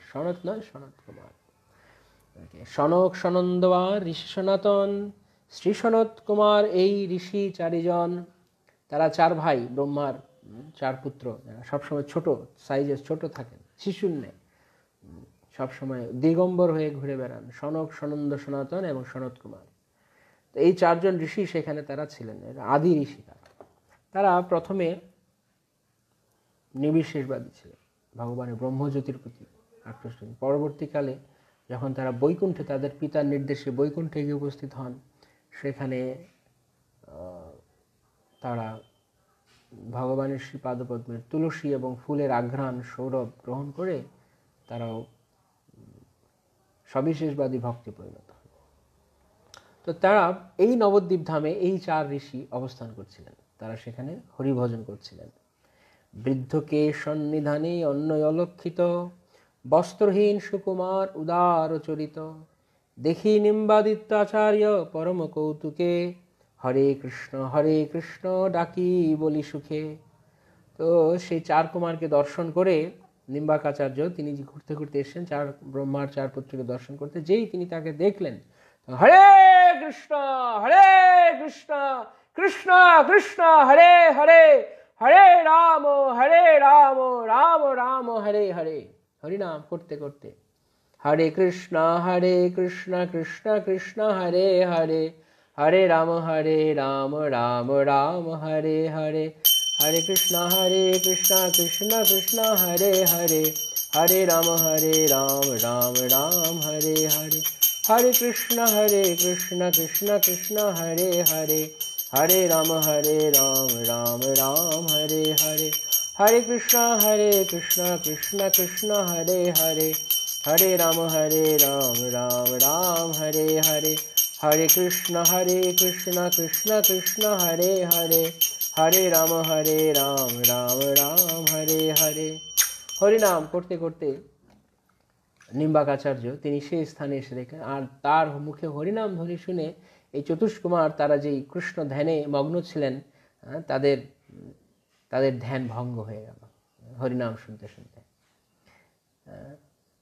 সনক সনন্দ ঋষি সনাতন, শ্রী সনত কুমার এই ঋষি 4 জন। তারা 4 ভাই, ব্রহ্মার 4 পুত্র, সবসময় ছোট সাইজে ছোট থাকেন, শিশুর নেই, সবসময় দিগম্বর হয়ে ঘুরে বেড়ান, সনক সনন্দ সনাতন এবং সনত কুমার। তো এই 4 জন ঋষি সেখানে তারা ছিলেন, আদি ঋষি। তারা প্রথমে নির্বিশেষবাদী ছিলেন, ভগবানের ব্রহ্মজ্যোতির প্রতি আকৃষ্ট। পরবর্তীকালে যখন তারা বৈকুণ্ঠে তাদের পিতার নির্দেশে বৈকুণ্ঠে গিয়ে উপস্থিত হন, সেখানে তারা ভগবানের শ্রী পাদপদ্মের তুলসী এবং ফুলের আঘ্রাণ সৌরভ গ্রহণ করে তারাও সবিশেষবাদী ভক্তি পরিণত হন। তো তারা এই নবদ্বীপ ধামে এই 4 ঋষি অবস্থান করছিলেন, তারা সেখানে হরিভজন করছিলেন। বৃদ্ধকে সন্নিধানে অন্যয় অলক্ষিত, বস্ত্রহীন সুকুমার উদার চরিত, দেখি নিম্বাদিত্যাচার্য পরম কৌতুকে, হরে কৃষ্ণ ডাকি বলি সুখে। তো সেই 4 কুমারকে দর্শন করে নিম্বাকাচার্য তিনি ঘুরতে ঘুরতে এসেছেন ব্রহ্মার 4 পুত্রকে দর্শন করতে। যেই তিনি তাকে দেখলেন, হরে কৃষ্ণ কৃষ্ণ কৃষ্ণ হরে হরে, হরে রাম রাম রাম হরে হরে, হরিনাম করতে করতে হরে কৃষ্ণ কৃষ্ণ কৃষ্ণ হরে হরে, হরে রাম রাম রাম হরে হরে, হরে কৃষ্ণ কৃষ্ণ কৃষ্ণ হরে হরে, হরে রাম রাম রাম হরে হরে, হরে কৃষ্ণ কৃষ্ণ কৃষ্ণ হরে হরে, হরে রাম রাম রাম হরে হরে, হরে কৃষ্ণ কৃষ্ণ কৃষ্ণ হরে হরে, হরে রাম রাম রাম হরে হরে, হরে কৃষ্ণ কৃষ্ণ কৃষ্ণ হরে হরে, হরে রাম রাম রাম হরে হরে। হরিনাম করতে করতে নিম্বাক আচার্য তিনি সেই স্থানে এসে দেখলেন, আর তার মুখে হরিনাম ধ্বনি শুনে এই চতুষ্কুমার তারা যেই কৃষ্ণ ধ্যানে মগ্ন ছিলেন, তাদের তাদের ধ্যান ভঙ্গ হয়ে গেল হরিনাম শুনতে শুনতে।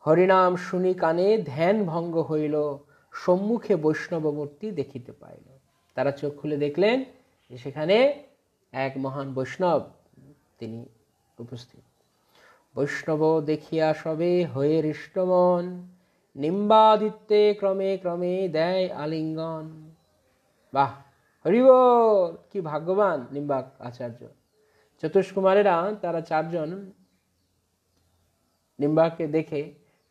হরিনাম শুনি কানে ধ্যান ভঙ্গ হইল, সম্মুখে বৈষ্ণব মূর্তি দেখিতে পাইল। তারা চোখ খুলে দেখলেন যে সেখানে এক মহান বৈষ্ণব তিনি উপস্থিত। বৈষ্ণব দেখিয়া সবে হয়ে হৃষ্টমন, নিম্বাদিত্যে ক্রমে ক্রমে দেয় আলিঙ্গন। বাহ, হরিবল! কি ভাগ্যবান নিম্বাক আচার্য। চতুষ্কুমারেরা তারা চারজন নিম্বাককে দেখে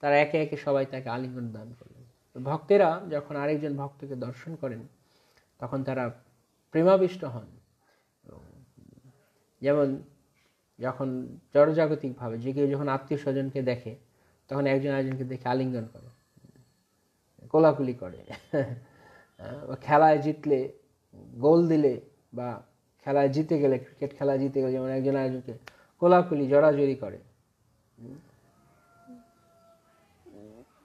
তারা একে একে সবাই তাকে আলিঙ্গন দান করলেন। ভক্তেরা যখন আরেকজন ভক্তকে দর্শন করেন তখন তারা প্রেমাবিষ্ট হন। যেমন যখন জড়জাগতিকভাবে যে কেউ যখন আত্মীয় স্বজনকে দেখে তখন একজন আরেকজনকে দেখে আলিঙ্গন করে, কোলাকুলি করে, খেলায় জিতলে, গোল দিলে বা খেলায় জিতে গেলে, ক্রিকেট খেলায় জিতে গেলে যেমন একজন আরেকজনকে কোলাকুলি জড়াজড়ি করে,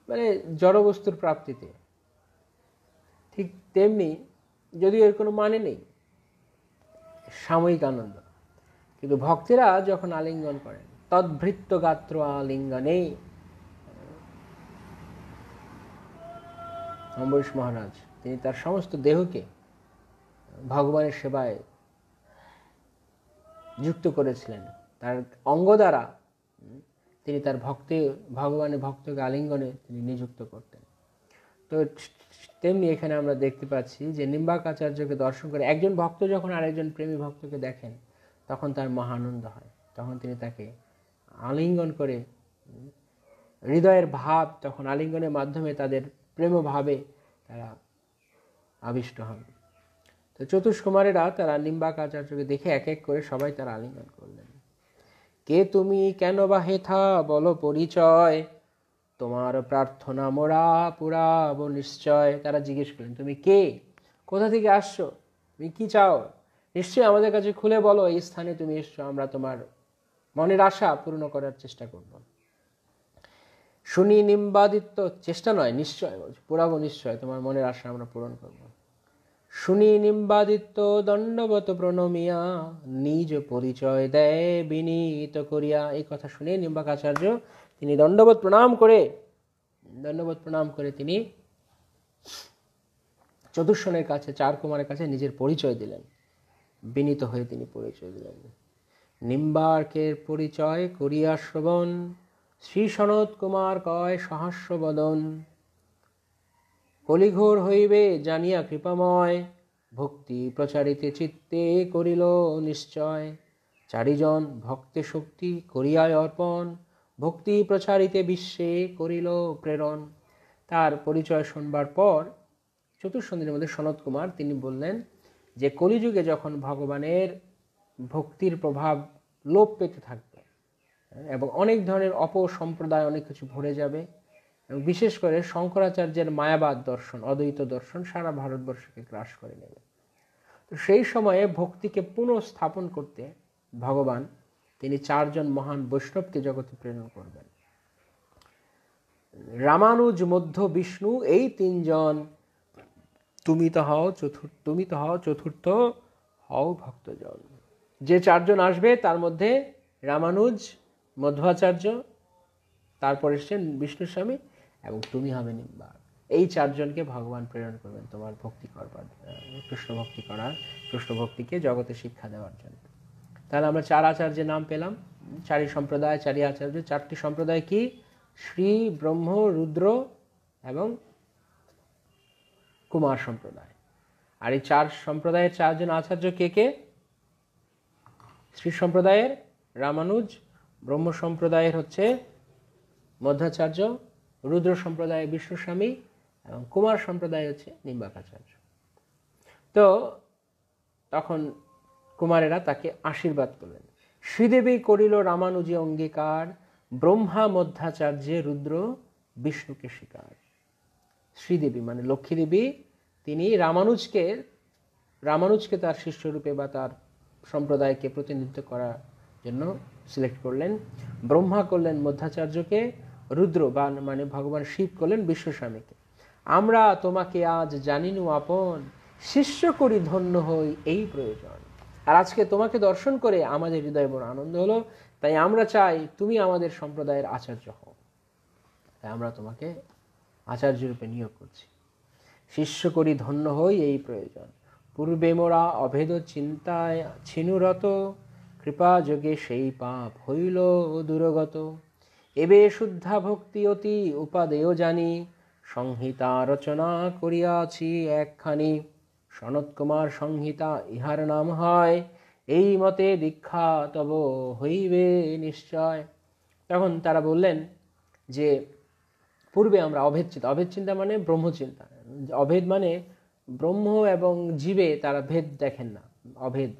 মানে জড়বস্তুর প্রাপ্তিতে। ঠিক তেমনি যদিও এর কোনো মানে নেই, সাময়িক আনন্দ, কিন্তু ভক্তেরা যখন আলিঙ্গন করেন তদ্ভৃত্য গাত্র আলিঙ্গনে, অম্বরীশ মহারাজ তিনি তার সমস্ত দেহকে ভগবানের সেবায় যুক্ত করেছিলেন। তার অঙ্গ দ্বারা তিনি তার ভগবানের ভক্তকে আলিঙ্গনে তিনি নিযুক্ত করতেন। তো তেমনি এখানে আমরা দেখতে পাচ্ছি যে নিম্বাক আচার্যকে দর্শন করে একজন ভক্ত যখন আরেকজন প্রেমী ভক্তকে দেখেন তখন তার মহা আনন্দ হয়। তখন তিনি তাকে আলিঙ্গন করে হৃদয়ের ভাব, তখন আলিঙ্গনের মাধ্যমে তাদের প্রেমভাবে তারা আবিষ্ট হন। তো চতুষ্কুমারেরা তারা নিম্বাক আচার্যকে দেখে এক এক করে সবাই তারা আলিঙ্গন করলেন। কে তুমি, কেন বা হেথা, বলো পরিচয়, তোমার প্রার্থনা মোরা পুরাব নিশ্চয়। তারা জিজ্ঞেস করলেন, তুমি কে, কোথা থেকে আসছো, তুমি কি চাও, নিশ্চয়ই আমাদের কাছে খুলে বলো, এই স্থানে তুমি এসছো, আমরা তোমার মনের আশা পূর্ণ করার চেষ্টা করব। শুনি নিম্বাদিত্য, চেষ্টা নয় নিশ্চয়, পুরাবো নিশ্চয়, তোমার মনের আশা আমরা পূরণ করব। শুনি নিম্বাদিত্য দণ্ডবত প্রণমিয়া, নিজ পরিচয় দেয় বিনীত করিয়া। এই কথা শুনে নিম্বাক আচার্য তিনি দণ্ডবত প্রণাম করে তিনি চতুষ্ষণের কাছে, চার কুমারের কাছে নিজের পরিচয় দিলেন, বিনীত হয়ে তিনি পরিচয় দিলেন। নিম্বার্কের পরিচয় করিয়া শ্রবণ, শ্রী সনত কুমার কয় সহাস্য বদন। কলিঘোর হইবে জানিয়া কৃপাময়, ভক্তি প্রচারিতে চিত্তে করিল নিশ্চয়। চারিজন ভক্তে শক্তি করিয়ায় অর্পণ, ভক্তি প্রচারিতে বিশ্বে করিল প্রেরণ। তার পরিচয় শুনবার পর চতুর্সন্ধির মধ্যে সনত কুমার তিনি বললেন যে কলিযুগে যখন ভগবানের ভক্তির প্রভাব লোপ পেতে থাকবে এবং অনেক ধরনের অপসম্প্রদায় অনেক কিছু ভরে যাবে, এবং বিশেষ করে শঙ্করাচার্যের মায়াবাদ দর্শন, অদ্বৈত দর্শন সারা ভারতবর্ষকে গ্রাস করে নেবে। তো সেই সময়ে ভক্তিকে পুনঃস্থাপন করতে ভগবান তিনি চারজন মহান বৈষ্ণবকে জগতে প্রেরণ করবেন। রামানুজ, মধ্য, বিষ্ণু, এই তিনজন, তুমি তো হও চতুর্থ, হও ভক্তজন। যে চারজন আসবে তার মধ্যে রামানুজ, মধ্বাচার্য, তারপর এসছেন বিষ্ণু স্বামী, এবং তুমি হবে নিম্বার্ক। এই চারজনকে ভগবান প্রেরণ করবেন তোমার ভক্তি করবার, কৃষ্ণ ভক্তিকে জগতে শিক্ষা দেওয়ার জন্য। তাহলে আমরা চার আচার্যের নাম পেলাম, চারি সম্প্রদায়, চারি আচার্য। চারটি সম্প্রদায় কি? শ্রী, ব্রহ্ম, রুদ্র এবং কুমার সম্প্রদায়। আর এই চার সম্প্রদায়ের চারজন আচার্য কে কে? শ্রী সম্প্রদায়ের রামানুজ, ব্রহ্ম সম্প্রদায়ের হচ্ছে মধ্বাচার্য, রুদ্র সম্প্রদায়ের বিষ্ণুস্বামী এবং কুমার সম্প্রদায় হচ্ছে নিম্বাকাচার্য। তো তখন কুমারেরা তাকে আশীর্বাদ করলেন। শ্রীদেবী করিল রামানুজে অঙ্গীকার, ব্রহ্মা মধ্যাচার্যে রুদ্র বিষ্ণুকে স্বীকার। শ্রীদেবী মানে লক্ষ্মী দেবী, তিনি রামানুজকে তার শিষ্যরূপে বা তার সম্প্রদায়কে প্রতিনিধিত্ব করার জন্য সিলেক্ট করলেন। ব্রহ্মা করলেন মধ্যাচার্যকে, রুদ্র বা মানে ভগবান শিব করলেন বিশ্বস্বামীকে। আমরা তোমাকে আজ জানিনু আপন, শিষ্য করি ধন্য হই এই প্রয়োজন। আর আজকে তোমাকে দর্শন করে আমাদের হৃদয় বড় আনন্দ হলো, তাই আমরা চাই তুমি আমাদের সম্প্রদায়ের আচার্য হও, তাই আমরা তোমাকে আচার্য রূপে নিয়োগ করছি। শিষ্য করি ধন্য হই এই প্রয়োজন, পূর্বে মোরা অভেদ চিন্তায় ছিনুরত, কৃপা যোগে সেই পাপ হইল দূরগত। এবে শুদ্ধা ভক্তি অতি উপাদেয় জানি, সংহিতা রচনা করিয়াছি একখানি। সনত কুমার সংহিতা ইহার নাম হয়, এই মতে দীক্ষা তব হইবে নিশ্চয়। তখন তারা বললেন যে পূর্বে আমরা অভেদ চিন্তা মানে ব্রহ্মচিন্তা, অভেদ মানে ব্রহ্ম এবং জীবে তারা ভেদ দেখেন না। অভেদ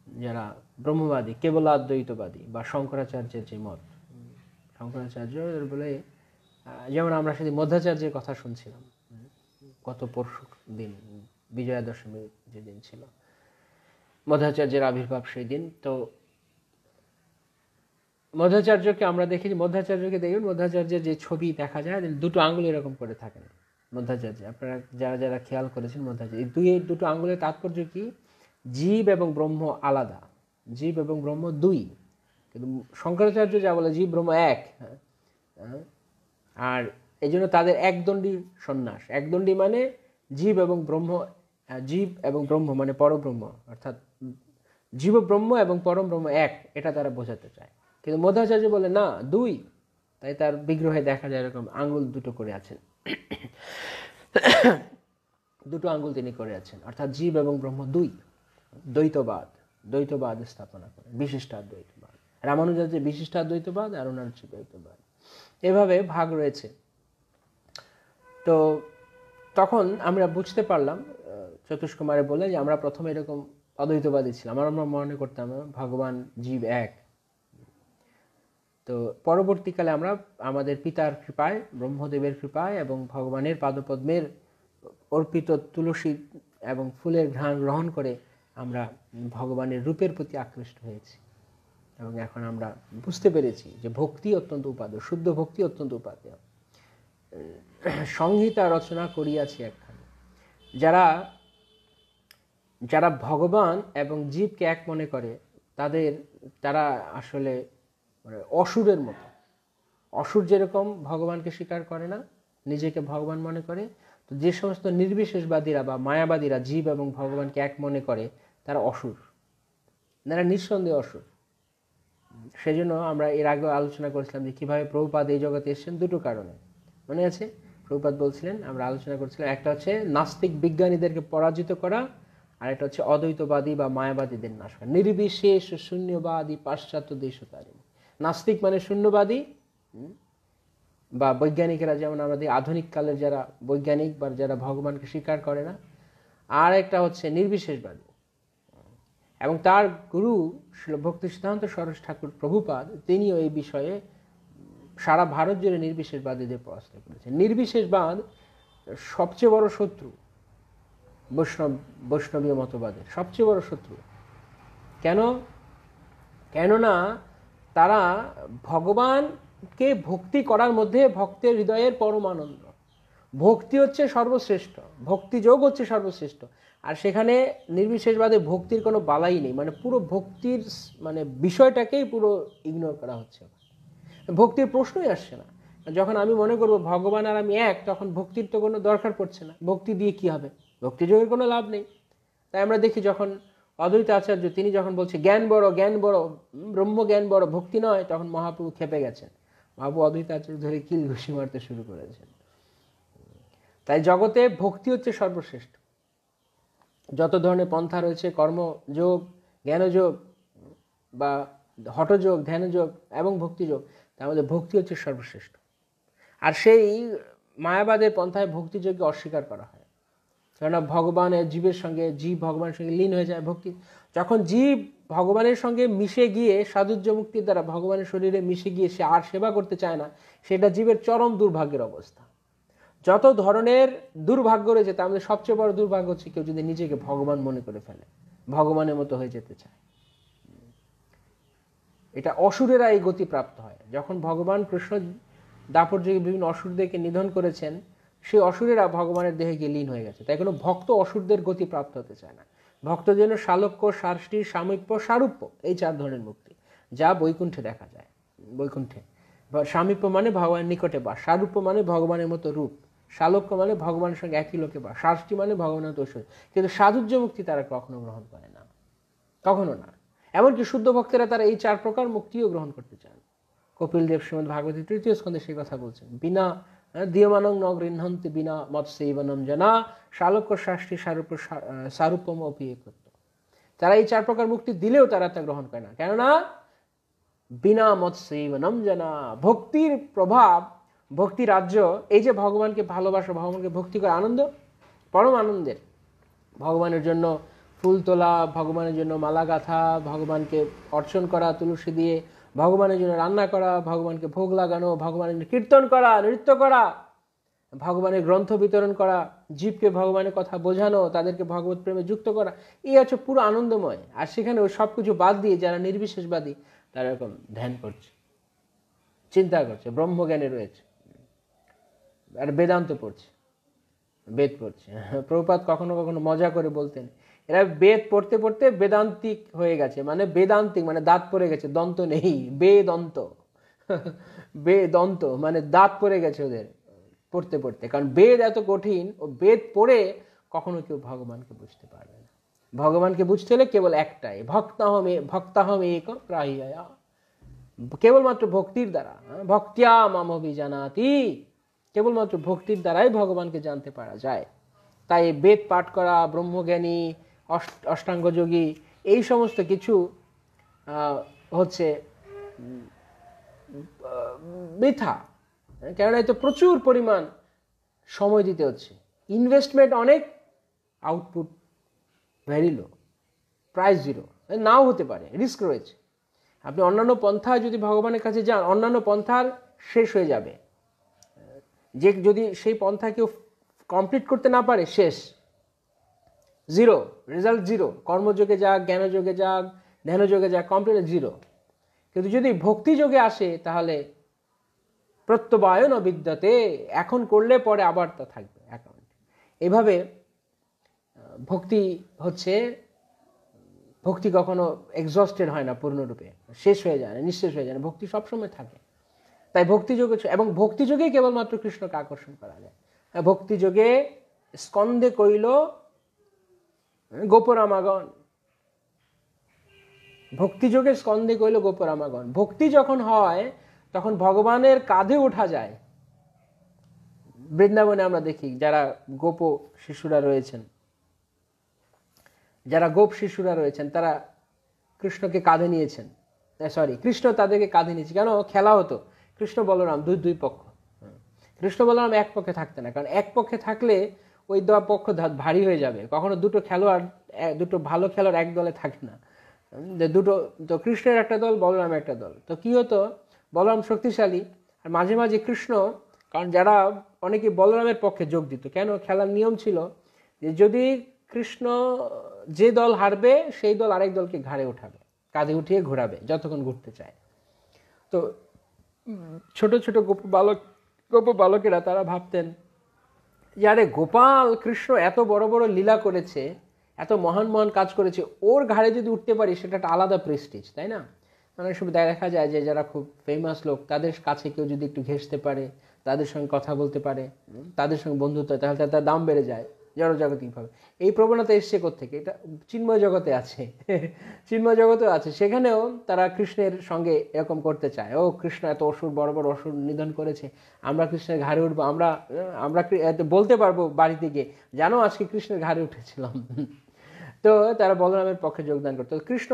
যারা ব্রহ্মবাদী, কেবলাদ্বৈতবাদী বা শঙ্করাচার্যের যে মত, শঙ্করাচার্য বলে, যেমন আমরা সেদিন মধ্যাচার্যের কথা শুনছিলাম গত পরশু দিন, বিজয়া দশমী যেদিন ছিল মধ্যাচার্যের আবির্ভাব সেই দিন। তো মধ্যাচার্যকে আমরা দেখি, মধ্যাচার্যকে দেখবেন, মধ্যাচার্যের যে ছবি দেখা যায় দুটো আঙ্গুল এরকম করে থাকেন মধ্যাচার্য। আপনারা যারা যারা খেয়াল করেছেন মধ্যাচার্য, এই দুটো আঙ্গুলের তাৎপর্য কি? জীব এবং ব্রহ্ম আলাদা, জীব এবং ব্রহ্ম দুই, কিন্তু শঙ্করাচার্য যা বলে জীব ব্রহ্ম এক। আর এই জন্য তাদের একদণ্ডী সন্ন্যাস। একদণ্ডী মানে জীব এবং ব্রহ্ম মানে পরব্রহ্ম, অর্থাৎ জীব ব্রহ্ম এবং পরম ব্রহ্ম এক, এটা তারা বোঝাতে চায়। কিন্তু মধ্যাচার্য বলে না, দুই। তাই তার বিগ্রহে দেখা যায় এরকম আঙ্গুল দুটো করে আছেন, দুটো আঙ্গুল তিনি করে আছেন, অর্থাৎ জীব এবং ব্রহ্ম দুই। দ্বৈতবাদ স্থাপনা করেন, বিশিষ্টাদ্বৈতবাদ। রামানুজাচার্য বিশিষ্টাদ্বৈতবাদ আর ওনার হচ্ছে দ্বৈতবাদ, এভাবে ভাগ রয়েছে। তো তখন আমরা বুঝতে পারলাম, চতুষ্কুমারে বলে যে আমরা প্রথমে এরকম অদ্বৈতবাদী ছিলাম, আমরা মনে করতাম ভগবান জীব এক। তো পরবর্তীকালে আমরা আমাদের পিতার কৃপায়, ব্রহ্মদেবের কৃপায় এবং ভগবানের পাদপদ্মের অর্পিত তুলসী এবং ফুলের ঘ্রাণ গ্রহণ করে আমরা ভগবানের রূপের প্রতি আকৃষ্ট হয়েছি। এবং এখন আমরা বুঝতে পেরেছি যে ভক্তি অত্যন্ত উপাদেয়, শুদ্ধ ভক্তি অত্যন্ত উপাদেয়। সংহিতা রচনা করিয়াছি একখানি। যারা ভগবান এবং জীবকে এক মনে করে তারা আসলে অসুরের মতো। অসুর যেরকম ভগবানকে স্বীকার করে না, নিজেকে ভগবান মনে করে, তো যে সমস্ত নির্বিশেষবাদীরা বা মায়াবাদীরা জীব এবং ভগবানকে এক মনে করে তারা অসুর, তারা নিঃসন্দেহে অসুর। সেজন্য আমরা এর আগে আলোচনা করেছিলাম যে কিভাবে প্রভুপাদ এই জগতে এসেছেন, দুটো কারণে মনে আছে। প্রভুপাদ বলছিলেন, আমরা আলোচনা করছিলাম, একটা হচ্ছে নাস্তিক বিজ্ঞানীদেরকে পরাজিত করা, আর একটা হচ্ছে অদ্বৈতবাদী বা মায়াবাদীদের নাশ করা। নির্বিশেষ শূন্যবাদী পাশ্চাত্য দেশতারিণী। নাস্তিক মানে শূন্যবাদী বা বৈজ্ঞানিকেরা, যেমন আমাদের আধুনিক কালের যারা বৈজ্ঞানিক বা যারা ভগবানকে স্বীকার করে না। আর একটা হচ্ছে নির্বিশেষবাদী, এবং তার গুরু শ্রীল ভক্তি সিদ্ধান্ত সরস্বতী ঠাকুর প্রভুপাদ, তিনিও এই বিষয়ে সারা ভারত জুড়ে নির্বিশেষবাদীদের পরাস্ত করেছেন। নির্বিশেষবাদ সবচেয়ে বড় শত্রু বৈষ্ণবীয় মতবাদের, সবচেয়ে বড় শত্রু। কেননা তারা ভগবানকে ভক্তি করার মধ্যে ভক্তের হৃদয়ের পরম আনন্দ। ভক্তি হচ্ছে সর্বশ্রেষ্ঠ, ভক্তিযোগ হচ্ছে সর্বশ্রেষ্ঠ। আর সেখানে নির্বিশেষবাদে ভক্তির কোনো বালাই নেই, মানে পুরো ভক্তির মানে বিষয়টাকেই পুরো ইগনোর করা হচ্ছে, ভক্তির প্রশ্নই আসছে না। যখন আমি মনে করব ভগবান আর আমি এক, তখন ভক্তির তো কোনো দরকার পড়ছে না। ভক্তি দিয়ে কি হবে? ভক্তিযোগের কোনো লাভ নেই। তাই আমরা দেখি যখন অদ্বৈত আচার্য তিনি যখন বলছে জ্ঞান বড়, ব্রহ্ম জ্ঞান বড়, ভক্তি নয়, তখন মহাপ্রভু খেপে গেছেন। মহাপ্রভু অদ্বৈত আচার্য ধরে কিল ঘুষি মারতে শুরু করেছেন। তাই জগতে ভক্তি হচ্ছে সর্বশ্রেষ্ঠ। যত ধরনের পন্থা রয়েছে, কর্মযোগ, জ্ঞানযোগ বা হঠযোগ, ধ্যানযোগ এবং ভক্তিযোগ, তার মধ্যে ভক্তি হচ্ছে সর্বশ্রেষ্ঠ। আর সেই মায়াবাদের পন্থায় ভক্তিযোগকে অস্বীকার করা হয়, কেননা ভগবানের জীবের সঙ্গে, জীব ভগবানের সঙ্গে লীন হয়ে যায়। ভক্তি যখন জীব ভগবানের সঙ্গে মিশে গিয়ে, সাধুর্য মুক্তির দ্বারা ভগবানের শরীরে মিশে গিয়ে সে আর সেবা করতে চায় না, সেটা জীবের চরম দুর্ভাগ্যের অবস্থা। যত ধরনের দুর্ভাগ্য রয়েছে তার মধ্যে সবচেয়ে বড় দুর্ভাগ্য হচ্ছে কেউ যদি নিজেকে ভগবান মনে করে ফেলে, ভগবানের মতো হয়ে যেতে চায়। এটা অসুরেরা এই গতি প্রাপ্ত হয়। যখন ভগবান কৃষ্ণ দাপর যুগে বিভিন্ন অসুরদেরকে নিধন করেছেন, সেই অসুরেরা ভগবানের দেহে গিয়ে লীন হয়ে গেছে। তাই কোনো ভক্ত অসুরদের গতি প্রাপ্ত হতে চায় না। ভক্ত যেন শালক্য, সার্ষ্টি, সামীপ্য, সারূপ্য, এই 4 ধরনের মুক্তি, যা বৈকুণ্ঠে দেখা যায়। বৈকুণ্ঠে সামীপ্য মানে ভগবানের নিকটে বাস, সারূপ্য মানে ভগবানের মতো রূপ, শালক্য মানে ভগবানের সঙ্গে একই লোকে বাস, সার্ষ্টি মানে ভগবানের মতো ঐশ্বর্য। কিন্তু সাধুর্য মুক্তি তারা কখনো গ্রহণ করে না, কখনো না। এমনকি শুদ্ধ ভক্তেরা তারা এই 4 প্রকার মুক্তিও গ্রহণ করতে চান। কপিল দেব শ্রীমদ্ ভাগবতী 3য় স্কন্ধে সেই কথা বলছেন, বিনা দীয়মানং ন গৃহন্তি বিনা মৎসেবনম জনা শালক্য, সাষ্টি, সারূপ্যম অপি একত্ব। তারা এই 4 প্রকার মুক্তি দিলেও তারা তা গ্রহণ করে না, কেননা বিনা মৎসেবনম জনা, ভক্তির প্রভাব, ভক্তি রাজ্য, এই যে ভগবানকে ভালোবাসা, ভগবানকে ভক্তি করে আনন্দ, পরম আনন্দের, ভগবানের জন্য ফুল তোলা, ভগবানের জন্য মালা গাঁথা, ভগবানকে অর্চন করা তুলসী দিয়ে, ভগবানের জন্য রান্না করা, ভগবানকে ভোগ লাগানো, ভগবানের কীর্তন করা, নৃত্য করা, ভগবানের গ্রন্থ বিতরণ করা, জীবকে ভগবানের কথা বোঝানো, তাদেরকে ভগবত প্রেমে যুক্ত করা, এই হচ্ছে পুরো আনন্দময়। আর সেখানে ওই সব কিছু বাদ দিয়ে যারা নির্বিশেষবাদী, তারা এরকম ধ্যান করছে, চিন্তা করছে, ব্রহ্মজ্ঞানে রয়েছে, আর বেদান্ত পড়ছে, বেদ পড়ছে। প্রভুপাদ কখনো কখনো মজা করে বলতেন, এরা বেদ পড়তে পড়তে বেদান্তিক হয়ে গেছে, মানে বেদান্তিক মানে দাঁত পড়ে গেছে, দন্ত নেই, বেদন্ত, বেদন্ত মানে দাঁত পড়ে গেছে ওদের পড়তে পড়তে। কারণ বেদ এত কঠিন, ও বেদ পড়ে কখনো কেউ ভগবানকে বুঝতে পারবে না। ভগবানকে বুঝতে হলে কেবল একটাই, ভক্তাহম এক প্রাহিয়া, কেবলমাত্র ভক্তির দ্বারা, ভক্তিয়া মাম অভিজানাতি, কেবলমাত্র ভক্তির দ্বারাই ভগবানকে জানতে পারা যায়। তাই বেদ পাঠ করা, ব্রহ্মজ্ঞানী, অষ্টাঙ্গযোগী, এই সমস্ত কিছু হচ্ছে বৃথা, কেননা এতে প্রচুর পরিমাণ সময় দিতে হচ্ছে, ইনভেস্টমেন্ট অনেক, output very low, price zero, নাও হতে পারে, রিস্ক রয়েছে। আপনি অন্যান্য পন্থায় যদি ভগবানের কাছে যান, অন্যান্য পন্থার শেষ হয়ে যাবে, যে যদি সেই পন্থা কেউ কমপ্লিট করতে না পারে, শেষ, জিরো, রেজাল্ট জিরো। কর্মযোগে যাক, জ্ঞানযোগে যাক, ধ্যানযোগে যাক, কমপ্লিট জিরো। কিন্তু যদি ভক্তিযোগে আসে, তাহলে প্রত্যবায়ন বিদ্যাতে, এখন করলে পরে আবার তা থাকবে অ্যাকাউন্ট। এভাবে ভক্তি হচ্ছে, ভক্তি কখনো এক্সস্টেড হয় না, পূর্ণরূপে শেষ হয়ে যায় না, নিঃশেষ হয়ে যায় না, ভক্তি সবসময় থাকে। তাই ভক্তিযোগে, এবং ভক্তিযোগে কেবলমাত্র কৃষ্ণকে আকর্ষণ করা যায়। ভক্তিযোগে স্কন্ধে কইল গোপরামাগণ, ভক্তিযোগে স্কন্ধে কইল গোপরামাগণ। ভক্তি যখন হয় তখন ভগবানের কাঁধে ওঠা যায়। বৃন্দাবনে আমরা দেখি যারা গোপ শিশুরা রয়েছেন, যারা গোপ শিশুরা রয়েছেন, তারা কৃষ্ণকে কাঁধে নিয়েছেন, কৃষ্ণ তাদেরকে কাঁধে নিয়েছে। কেন? খেলা হতো, কৃষ্ণ বলরাম দুই পক্ষ। কৃষ্ণ বলরাম এক পক্ষে থাকতে না, কারণ এক পক্ষে থাকলে ওই পক্ষ ভারী হয়ে যাবে। কখনো দুটো ভালো খেলোয়াড় এক দলে থাকে না, দুটো, তো কৃষ্ণের একটা দল, বলরামের একটা দল। তো কি হতো, বলরাম শক্তিশালী, আর মাঝে মাঝে কৃষ্ণ, কারণ যারা অনেকে বলরামের পক্ষে যোগ দিত, কেন? খেলার নিয়ম ছিল যে যদি কৃষ্ণ, যে দল হারবে সেই দল আরেক দলকে ঘাড়ে উঠাবে, কাঁধে উঠিয়ে ঘোরাবে যতক্ষণ ঘুরতে চায়। তো ছোট ছোট গোপ বালকেরা তারা ভাবতেন যে আরে গোপাল কৃষ্ণ এত বড় বড় লীলা করেছে, এত মহান মহান কাজ করেছে, ওর ঘাড়ে যদি উঠতে পারি সেটা একটা আলাদা প্রেস্টিজ, তাই না? অনেক সময় দেখা যায় যে যারা খুব ফেমাস লোক, তাদের কাছে কেউ যদি একটু ঘেঁষতে পারে, তাদের সঙ্গে কথা বলতে পারে, তাদের সঙ্গে বন্ধুত্ব, তাহলে তার দাম বেড়ে যায় জড়জাগতিকভাবে। এই প্রবণতা এসছে কোত্থেকে? এটা চিন্ময় জগতে আছে, চিন্ময় জগতেও আছে। সেখানেও তারা কৃষ্ণের সঙ্গে এরকম করতে চায়, ও কৃষ্ণ এত অসুর, বড় বড় অসুর নিধন করেছে, আমরা কৃষ্ণের ঘাড়ে উঠবো, আমরা বলতে পারবো বাড়িতে গিয়ে, জানো আজকে কৃষ্ণের ঘাড়ে উঠেছিলাম। তো তারা বলরামের পক্ষে যোগদান করতো। কৃষ্ণ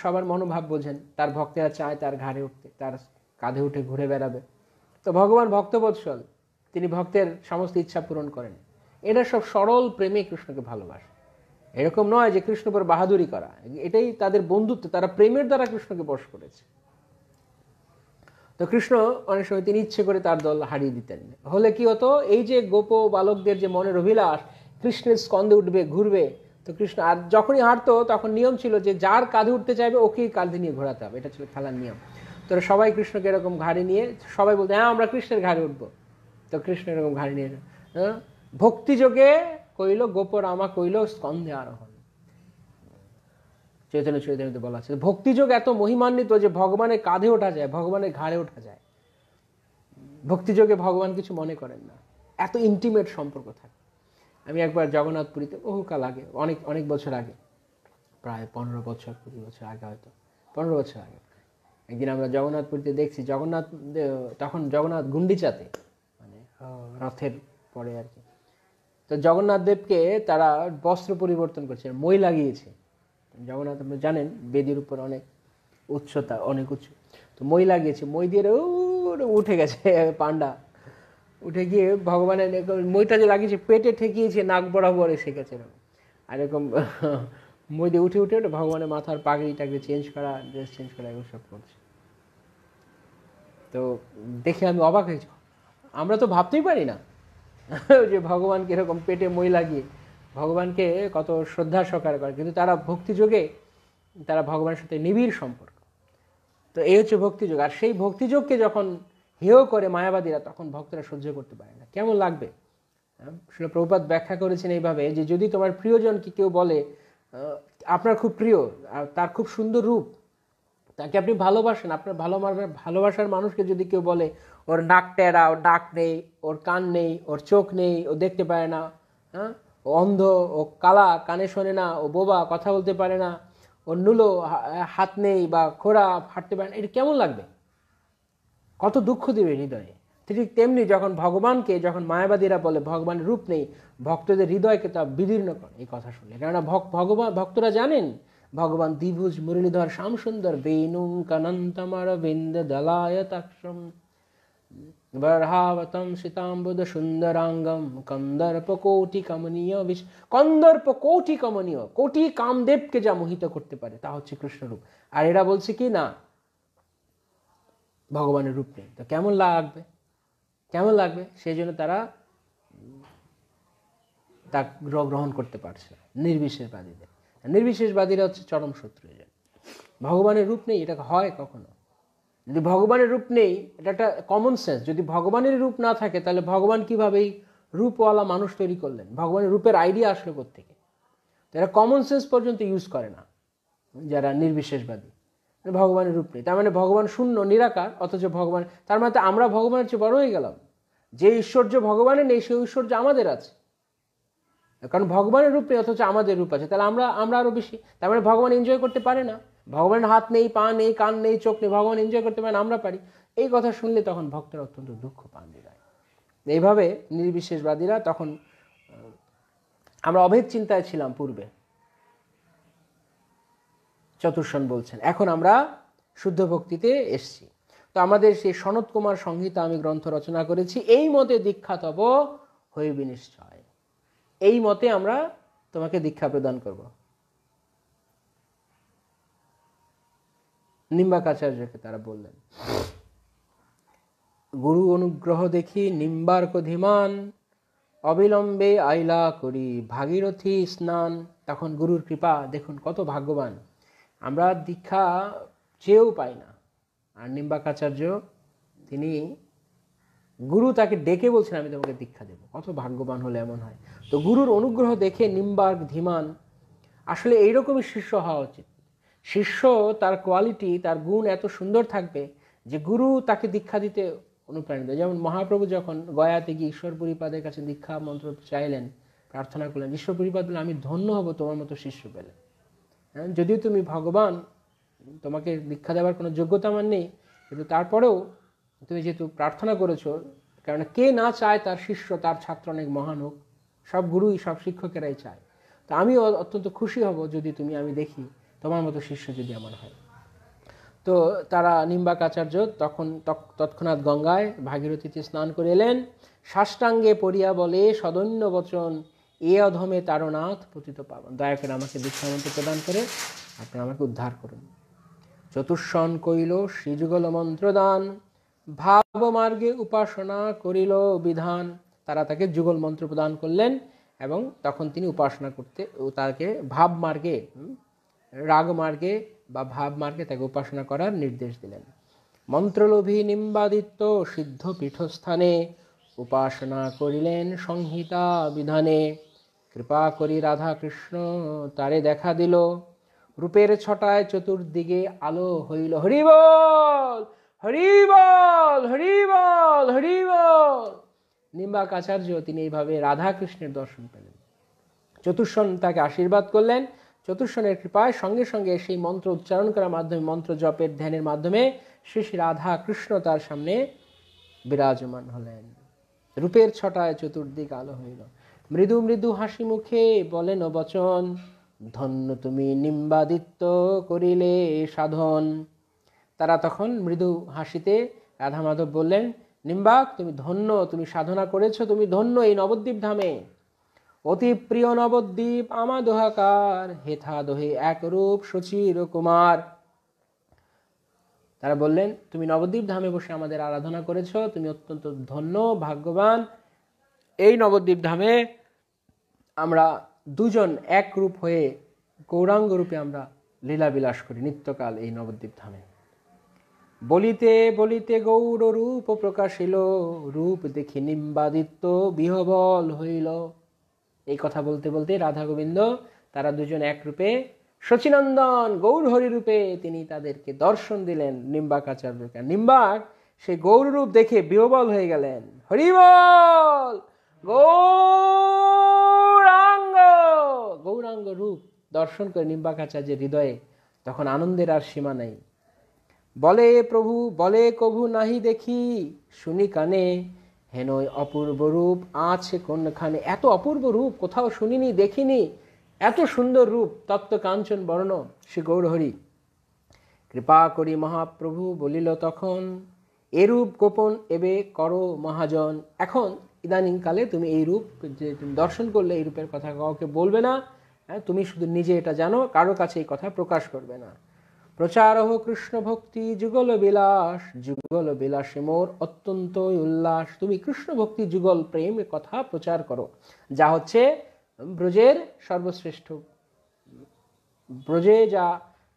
সবার মনোভাব বোঝেন, তার ভক্তেরা চায় তার ঘাড়ে উঠতে, তার কাঁধে উঠে ঘুরে বেড়াবে। তো ভগবান ভক্তবৎসল, তিনি ভক্তের সমস্ত ইচ্ছা পূরণ করেন। এটা সব সরল প্রেমে কৃষ্ণকে ভালোবাসে। এরকম নয় যে কৃষ্ণ পর বাহাদুরি করা, এটাই তাদের বন্ধুত্ব, তারা প্রেমের দ্বারা কৃষ্ণকে বশ করেছে। তো কৃষ্ণ অনেক সময় তিনি ইচ্ছে করে তার দল হারিয়ে দিতেন। হলে কি হতো, এই যে গোপ বালকদের যে মনের অভিলাষ কৃষ্ণের স্কন্ধে উঠবে, ঘুরবে, তো কৃষ্ণ আর যখনই হারতো তখন নিয়ম ছিল যে যার কাঁধে উঠতে চাইবে ওকেই কাঁধে নিয়ে ঘোরাতে হবে, এটা ছিল খেলার নিয়ম। তো সবাই কৃষ্ণকে এরকম ঘাড়ে নিয়ে সবাই বলতো হ্যাঁ আমরা কৃষ্ণের ঘাড়ে উঠবো। তো কৃষ্ণ এরকম ঘাড়ে নিয়ে ভক্তিযোগে কইল গোপর আমা কইল স্কন্ধে আরোহণ। চৈতন্য চৈতন্যতে বলা আছে ভক্তিযোগ এত মহিমান্বিত যে ভগবানের কাঁধে ওঠা যায়, ভগবানের ঘাড়ে ওঠা যায়। ভক্তিযোগে ভগবান কিছু মনে করেন না, এত ইন্টিমেট সম্পর্ক থাকে। আমি একবার জগন্নাথপুরীতে বহুকাল আগে, অনেক অনেক বছর আগে, প্রায় 15 বছর 20 বছর আগে, হয়তো 15 বছর আগে, একদিন আমরা জগন্নাথপুরীতে দেখছি জগন্নাথ, তখন জগন্নাথ গুন্ডিচাতে, মানে রথের পরে আর কি। তো জগন্নাথ দেবকে তারা বস্ত্র পরিবর্তন করছে, মই লাগিয়েছে। জগন্নাথ আপনি জানেন বেদির উপর অনেক উচ্চতা, অনেক উঁচু, তো মই লাগিয়েছে, মই দিয়ে উঠে গেছে পান্ডা, উঠে গিয়ে ভগবানের মইটা যে লাগিয়েছে পেটে ঠেকিয়েছে, নাক বরাবর এসে গেছে এরকম। আর এরকম মই দিয়ে উঠে উঠে উঠে ভগবানের মাথার পাগড়ি টাগড়ি চেঞ্জ করা, ড্রেস চেঞ্জ করা, এগুলো সব করছে। তো দেখে আমি অবাক হয়েছি, আমরা তো ভাবতেই পারি না যে ভগবান কিরকম পেটে মই লাগিয়ে ভগবানকে কত শ্রদ্ধা সহকারে করে, কিন্তু তারা ভক্তিযোগে তারা ভগবানের সাথে নিবিড় সম্পর্ক। তো এই হচ্ছে ভক্তিযোগ। আর সেই ভক্তিযোগকে যখন হেয় করে মায়াবাদীরা, তখন ভক্তরা সহ্য করতে পারে না। কেমন লাগবে? শ্রীল প্রভুপাদ ব্যাখ্যা করেছেন এইভাবে যে যদি তোমার প্রিয়জনকে কেউ বলে আপনার খুব প্রিয়, তার খুব সুন্দর রূপ, তাকে আপনি ভালোবাসেন, আপনার ভালোবাসার মানুষকে যদি কেউ বলে ওর নাক টেরা, ওর নাক নেই, ওর কান নেই, ওর চোখ নেই, ও দেখতে পারে না, হ্যাঁ, ও অন্ধ, ও কালা, কানে শোনে না, ও বোবা, কথা বলতে পারে না, ওর নুলো, হাত নেই বা খোড়া, হাঁটতে পারে না, এটা কেমন লাগবে? কত দুঃখ দেবে হৃদয়ে। ঠিক তেমনি যখন ভগবানকে, যখন মায়াবাদীরা বলে ভগবানের রূপ নেই, ভক্তদের হৃদয়কে তা বিদীর্ণ করে এই কথা শুনলে। কেননা ভক্তরা জানেন ভগবান দ্বিভুজ মুরলীধর শ্যামসুন্দর বেণুম কানন্তমর বিন্দ দলায়তাক্ষম বর্হাবতম সীতাম্বুদ সুন্দরাঙ্গম কন্দর্প কোটি কমনীয় কন্দর্প কোটি কমনীয়, কোটি কামদেবকে যা মোহিত করতে পারে তা হচ্ছে কৃষ্ণরূপ। আর এরা বলছে কি না ভগবানের রূপ নেই, তো কেমন লাগবে, কেমন লাগবে? সেই জন্য তারা তা গ্রহণ করতে পারছে না নির্বিশেষবাদীদের। নির্বিশেষবাদীরা হচ্ছে চরম শত্রু। ভগবানের রূপ নেই, এটা হয় কখনো? যদি ভগবানের রূপ নেই, এটা একটা কমন সেন্স। যদি ভগবানের রূপ না থাকে তাহলে ভগবান কিভাবে রূপওয়ালা মানুষ তৈরি করলেন? ভগবানের রূপের আইডিয়া আসলো কোত্থেকে? এরা কমন সেন্স পর্যন্ত ইউজ করে না যারা নির্বিশেষবাদী। ভগবানের রূপ নেই, তার মানে ভগবান শূন্য, নিরাকার, অথচ ভগবান, তার মানে আমরা ভগবানের চেয়ে বড় হয়ে গেলাম। যে ঐশ্বর্য ভগবানের নেই সেই ঐশ্বর্য আমাদের আছে, কারণ ভগবানের রূপ নেই অথচ আমাদের রূপ আছে, তাহলে আমরা আরো বেশি। তার মানে ভগবান এনজয় করতে পারে না, ভগবানের হাত নেই, পা নেই, কান নেই, চোখ নেই, ভগবান এনজয় করতে পারে না, আমরা পারি। এই কথা শুনলে তখন ভক্তরা অত্যন্ত দুঃখ পান হৃদয়ে। এইভাবে নির্বিশেষবাদীরা তখন, আমরা অভেদ চিন্তায় ছিলাম পূর্বে, চতুর্শন বলছেন, এখন আমরা শুদ্ধ ভক্তিতে এসছি। তো আমাদের সেই সনত কুমার সংহিতা আমি গ্রন্থ রচনা করেছি, এই মতে দীক্ষা তব হইবে নিশ্চয়, এই মতে আমরা তোমাকে দীক্ষা প্রদান করব। নিম্বাকাচার্যকে তারা বললেন, গুরু অনুগ্রহ দেখি নিম্বার্ক ধীমান, অবিলম্বে আইলা করি ভাগীরথী স্নান। তখন গুরুর কৃপা দেখুন কত ভাগ্যবান, আমরা দীক্ষা চেয়েও পাই না। আর নিম্বাকাচার্য, তিনি গুরু তাকে ডেকে বলছেন আমি তোমাকে দীক্ষা দেব, কত ভাগ্যবান হলে এমন হয়। তো গুরুর অনুগ্রহ দেখে নিম্বার্ক ধীমান, আসলে এইরকমই শিষ্য হওয়া উচিত। শিষ্য তার কোয়ালিটি, তার গুণ এত সুন্দর থাকবে যে গুরু তাকে দীক্ষা দিতে অনুপ্রাণিত। যেমন মহাপ্রভু যখন গয়াতে গিয়ে ঈশ্বরপুরীপাদের কাছে দীক্ষা মন্ত্র চাইলেন, প্রার্থনা করলেন, ঈশ্বরপুরীপাদ বললেন আমি ধন্য হব তোমার মতো শিষ্য পেলে। হ্যাঁ, যদিও তুমি ভগবান, তোমাকে দীক্ষা দেওয়ার কোনো যোগ্যতা আমার নেই, কিন্তু তারপরেও তুমি যেহেতু প্রার্থনা করেছো, কারণ কে না চায় তার শিষ্য, তার ছাত্র অনেক মহান হোক? সব গুরুই, সব শিক্ষকেরাই চায়। তো আমিও অত্যন্ত খুশি হব যদি আমি দেখি তোমার মতো শিষ্য যদি আমার হয়। তো তারা নিম্বাক আচার্য তৎক্ষণাৎ গঙ্গায় ভাগীরথীতে স্নান করে এলেন। সাষ্টাঙ্গে পড়িয়া বলে সদন্য বচন, এ অধমে তারনাথ পতিত পাবন। দয়া করে আমাকে দীক্ষামন্ত্র প্রদান করে আপনারা আমাকে উদ্ধার করুন। চতুষ্ষণ কইল শ্রীযুগল মন্ত্রদান, ভাব মার্গে উপাসনা করিল বিধান। তারা তাকে যুগল মন্ত্র প্রদান করলেন এবং তখন তিনি উপাসনা করতে তাকে ভাব মার্গে, রাগ মার্গে বা ভাব মার্গে তাকে উপাসনা করার নির্দেশ দিলেন। মন্ত্রলোভী নিম্বাদিত্য সিদ্ধ পীঠস্থানে, উপাসনা করিলেন সংহিতা বিধানে। কৃপা করি রাধা কৃষ্ণ তারে দেখা দিল, রূপের ছটায় চতুর্দিকে আলো হইল। হরি বল, হরি বল, হরি বল, হরি বল। নিম্বাক আচার্য তিনি এইভাবে রাধা কৃষ্ণের দর্শন পেলেন। চতুষ্ষণ তাকে আশীর্বাদ করলেন। চতুষ্ষণের কৃপায় সঙ্গে সঙ্গে সেই মন্ত্র উচ্চারণ করার মাধ্যমে, মন্ত্র জপের ধ্যানের মাধ্যমে শ্রী শ্রী রাধা কৃষ্ণ তার সামনে বিরাজমান হলেন। রূপের ছটায় চতুর্দিক আলো হইল। মৃদু মৃদু হাসি মুখে বলেন বচন, ধন্য তুমি নিম্বাদিত্য করিলে সাধন। তারা তখন মৃদু হাসিতে রাধা মাধব বললেন, নিম্বাক তুমি ধন্য, তুমি সাধনা করেছ, তুমি ধন্য এই নবদ্বীপ ধামে। অতি প্রিয় নবদ্বীপ আমা দোহাকার, হেথা দোহে এক রূপ সচির কুমার। তারা বললেন, তুমি নবদ্বীপ ধামে বসে আমাদের আরাধনা করেছ, তুমি অত্যন্ত ধন্য ভাগ্যবান। এই নবদ্বীপ ধামে আমরা দুজন এক রূপ হয়ে গৌরাঙ্গ রূপে আমরা লীলা বিলাস করি নিত্যকাল এই নবদ্বীপ ধামে। বলিতে বলিতে গৌর রূপ প্রকাশিল, রূপ দেখি নিম্বাদিত্য বিহবল হইল। এই কথা বলতে বলতে রাধা গোবিন্দ তারা দুজন এক রূপে শচীনন্দন গৌর হরি রূপে তিনি তাদেরকে দর্শন দিলেন নিম্বাক আচার্যকে। নিম্বাক সেই গৌর রূপ দেখে বিহবল হয়ে গেলেন। হরি বল, গৌরাঙ্গ, গৌরাঙ্গ রূপ দর্শন করে নিম্বাক আচার্যের হৃদয়ে তখন আনন্দের আর সীমা নেই। বলে প্রভু, বলে কভু নাহি দেখি, শুনি কানে, হেনয় অপূর্ব রূপ আছে কোনখানে। এত অপূর্ব রূপ কোথাও শুনিনি, দেখিনি, এত সুন্দর রূপ, তত্ত্ব কাঞ্চন বর্ণ শ্রী গৌরহরি। কৃপা করি মহাপ্রভু বলিল তখন, এরূপ গোপন এবে করো মহাজন। এখন ইদানিংকালে তুমি এই রূপ যে তুমি দর্শন করলে, এই রূপের কথা কাউকে বলবে না, তুমি শুধু নিজে এটা জানো, কারো কাছে এই কথা প্রকাশ করবে না। প্রচারহ কৃষ্ণ ভক্তি যুগল বিলাস, যুগল বিলাসে মোর অত্যন্ত উল্লাস। তুমি কৃষ্ণ ভক্তি যুগল প্রেম কথা প্রচার করো, যা হচ্ছে ব্রজের সর্বশ্রেষ্ঠ, ব্রজে যা